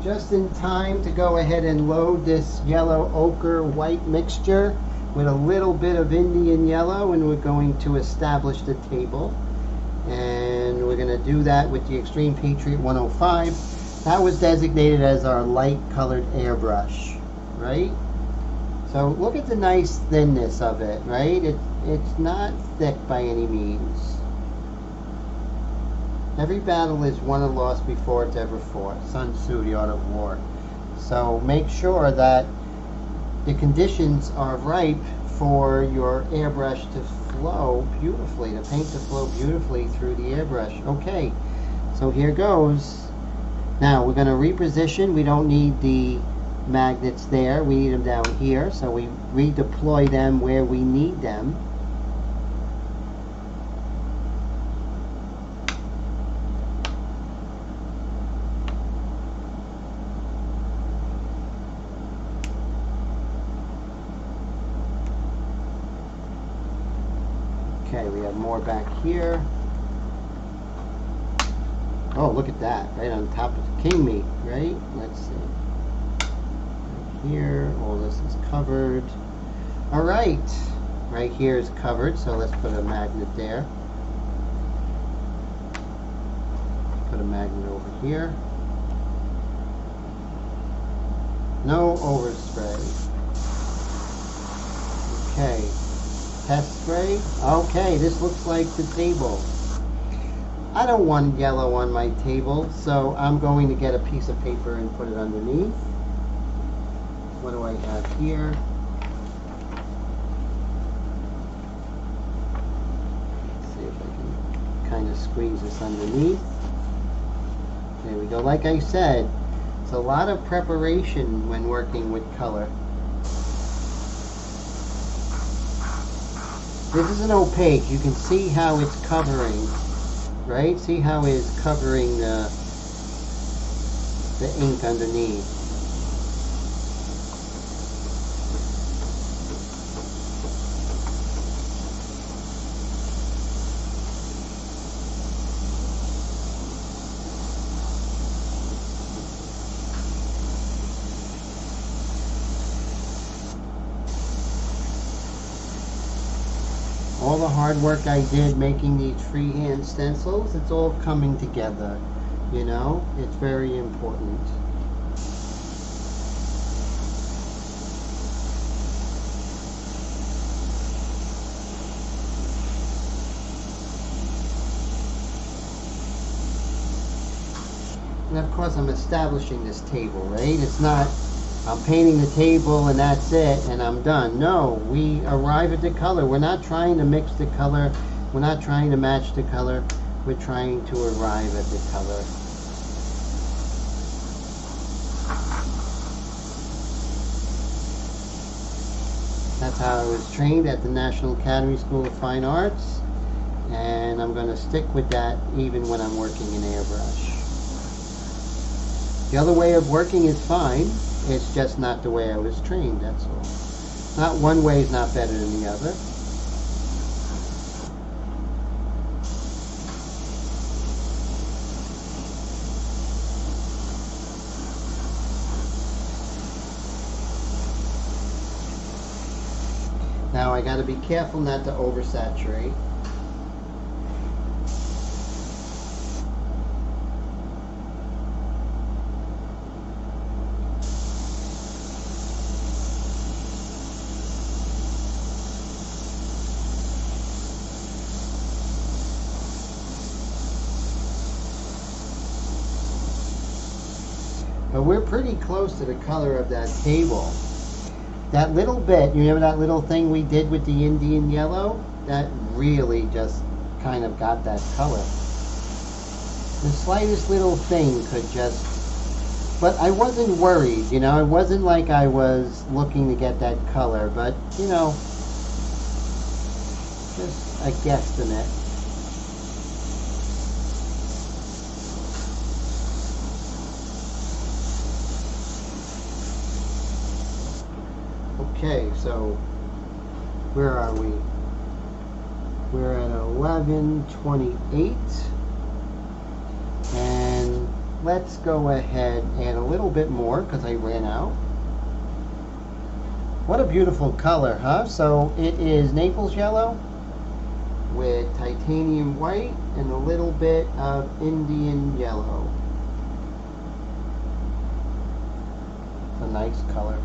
Just in time to go ahead and load this yellow ochre white mixture with a little bit of Indian yellow, and we're going to establish the table. And we're going to do that with the Extreme Patriot 105. That was designated as our light colored airbrush, right? So look at the nice thinness of it, right? It's not thick by any means. Every battle is won or lost before it's ever fought. Sun Tzu, The Art of War. So make sure that the conditions are ripe for your airbrush to flow beautifully, the paint to flow beautifully through the airbrush. Okay, so here goes. Now we're going to reposition. We don't need the magnets there. We need them down here. So we redeploy them where we need them. Okay, we have more back here. Oh, look at that, right on top of the king meat, right? Let's see. Right here, all this is covered. All right, right here is covered, so let's put a magnet there. Put a magnet over here. No overspray. Okay. Test spray. Okay, this looks like the table. I don't want yellow on my table, so I'm going to get a piece of paper and put it underneath. What do I have here? Let's see if I can kind of squeeze this underneath. There we go. Like I said, it's a lot of preparation when working with color. This isn't opaque. You can see how it's covering, right? See how it's covering the ink underneath. All the hard work I did making these freehand stencils, it's all coming together. You know, it's very important. And of course I'm establishing this table, right? It's not, I'm painting the table and that's it and I'm done. No, we arrive at the color. We're not trying to mix the color. We're not trying to match the color. We're trying to arrive at the color. That's how I was trained at the National Academy School of Fine Arts. And I'm going to stick with that even when I'm working in airbrush. The other way of working is fine. It's just not the way I was trained, that's all. Not one way is not better than the other. Now I got to be careful not to oversaturate. But we're pretty close to the color of that table. That little bit, you remember that little thing we did with the Indian yellow? That really just kind of got that color. The slightest little thing could just, but I wasn't worried, you know, it wasn't like I was looking to get that color, but, you know, just a guesstimate. Okay, so where are we? We're at 11:28, and let's go ahead and add a little bit more because I ran out. What a beautiful color, huh? So it is Naples yellow with titanium white and a little bit of Indian yellow. It's a nice color.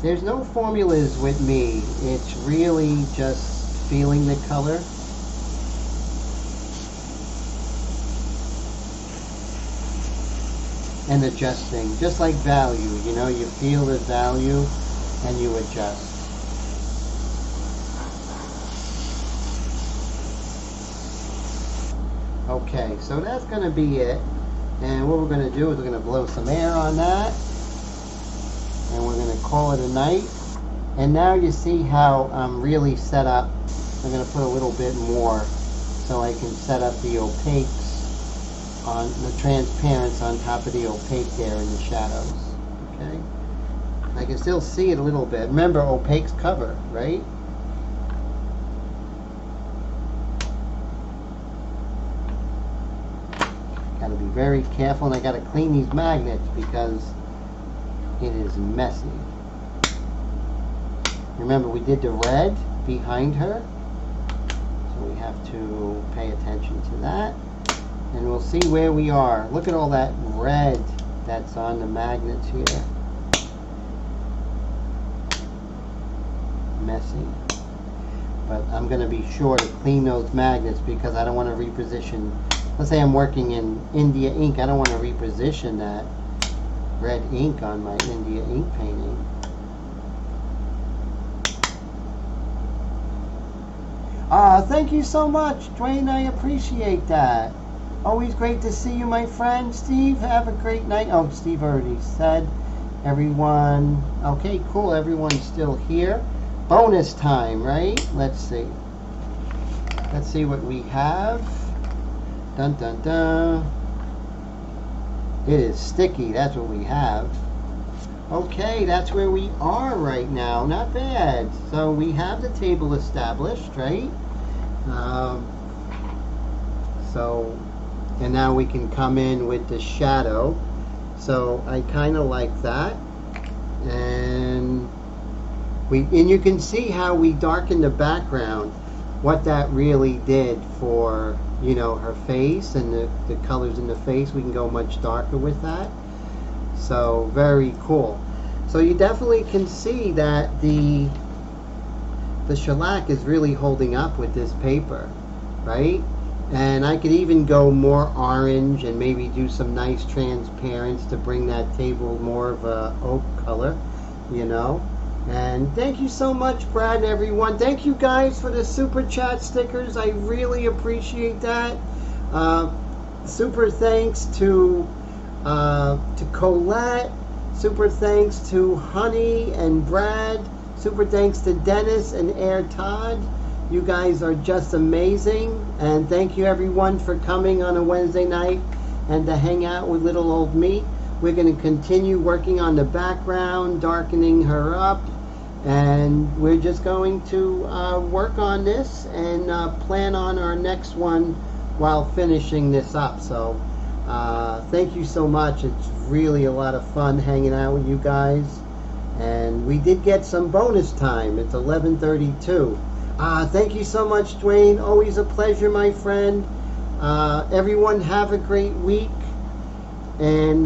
There's no formulas with me. It's really just feeling the color. And adjusting, just like value, you know, you feel the value and you adjust. Okay, so that's going to be it. And what we're going to do is we're going to blow some air on that. And we're going to call it a night. And now you see how I'm really set up. I'm going to put a little bit more so I can set up the opaques on the transparents on top of the opaque there in the shadows. Okay, I can still see it a little bit. Remember, opaques cover, right? Got to be very careful, and I got to clean these magnets because it is messy. Remember, we did the red behind her, so we have to pay attention to that. And we'll see where we are. Look at all that red that's on the magnets here. Messy. But I'm going to be sure to clean those magnets because I don't want to reposition. Let's say I'm working in India ink. I don't want to reposition that red ink on my India ink painting. Thank you so much, Dwayne. I appreciate that. Always great to see you, my friend. Steve, have a great night. Oh, Steve already said. Everyone, okay, cool. Everyone's still here. Bonus time, right? Let's see. Let's see what we have. Dun, dun, dun. It is sticky. That's what we have. Okay, that's where we are right now. Not bad. So we have the table established, right? And now we can come in with the shadow. So I kind of like that. And you can see how we darken the background, what that really did for, you know, her face and the colors in the face. We can go much darker with that. So very cool. So you definitely can see that the shellac is really holding up with this paper, right? And I could even go more orange and maybe do some nice transparents to bring that table more of a oak color, you know. And thank you so much, Brad, and everyone. Thank you guys for the super chat stickers. I really appreciate that. Super thanks to Colette. Super thanks to Honey and Brad. Super thanks to Dennis and Air Todd. You guys are just amazing. And thank you everyone for coming on a Wednesday night and to hang out with little old me. We're going to continue working on the background, darkening her up. And we're just going to work on this and plan on our next one while finishing this up. So thank you so much. It's really a lot of fun hanging out with you guys. And we did get some bonus time. It's 11:32. Thank you so much, Dwayne. Always a pleasure, my friend. Everyone have a great week. And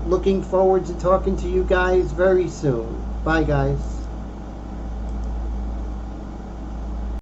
looking forward to talking to you guys very soon. Bye, guys.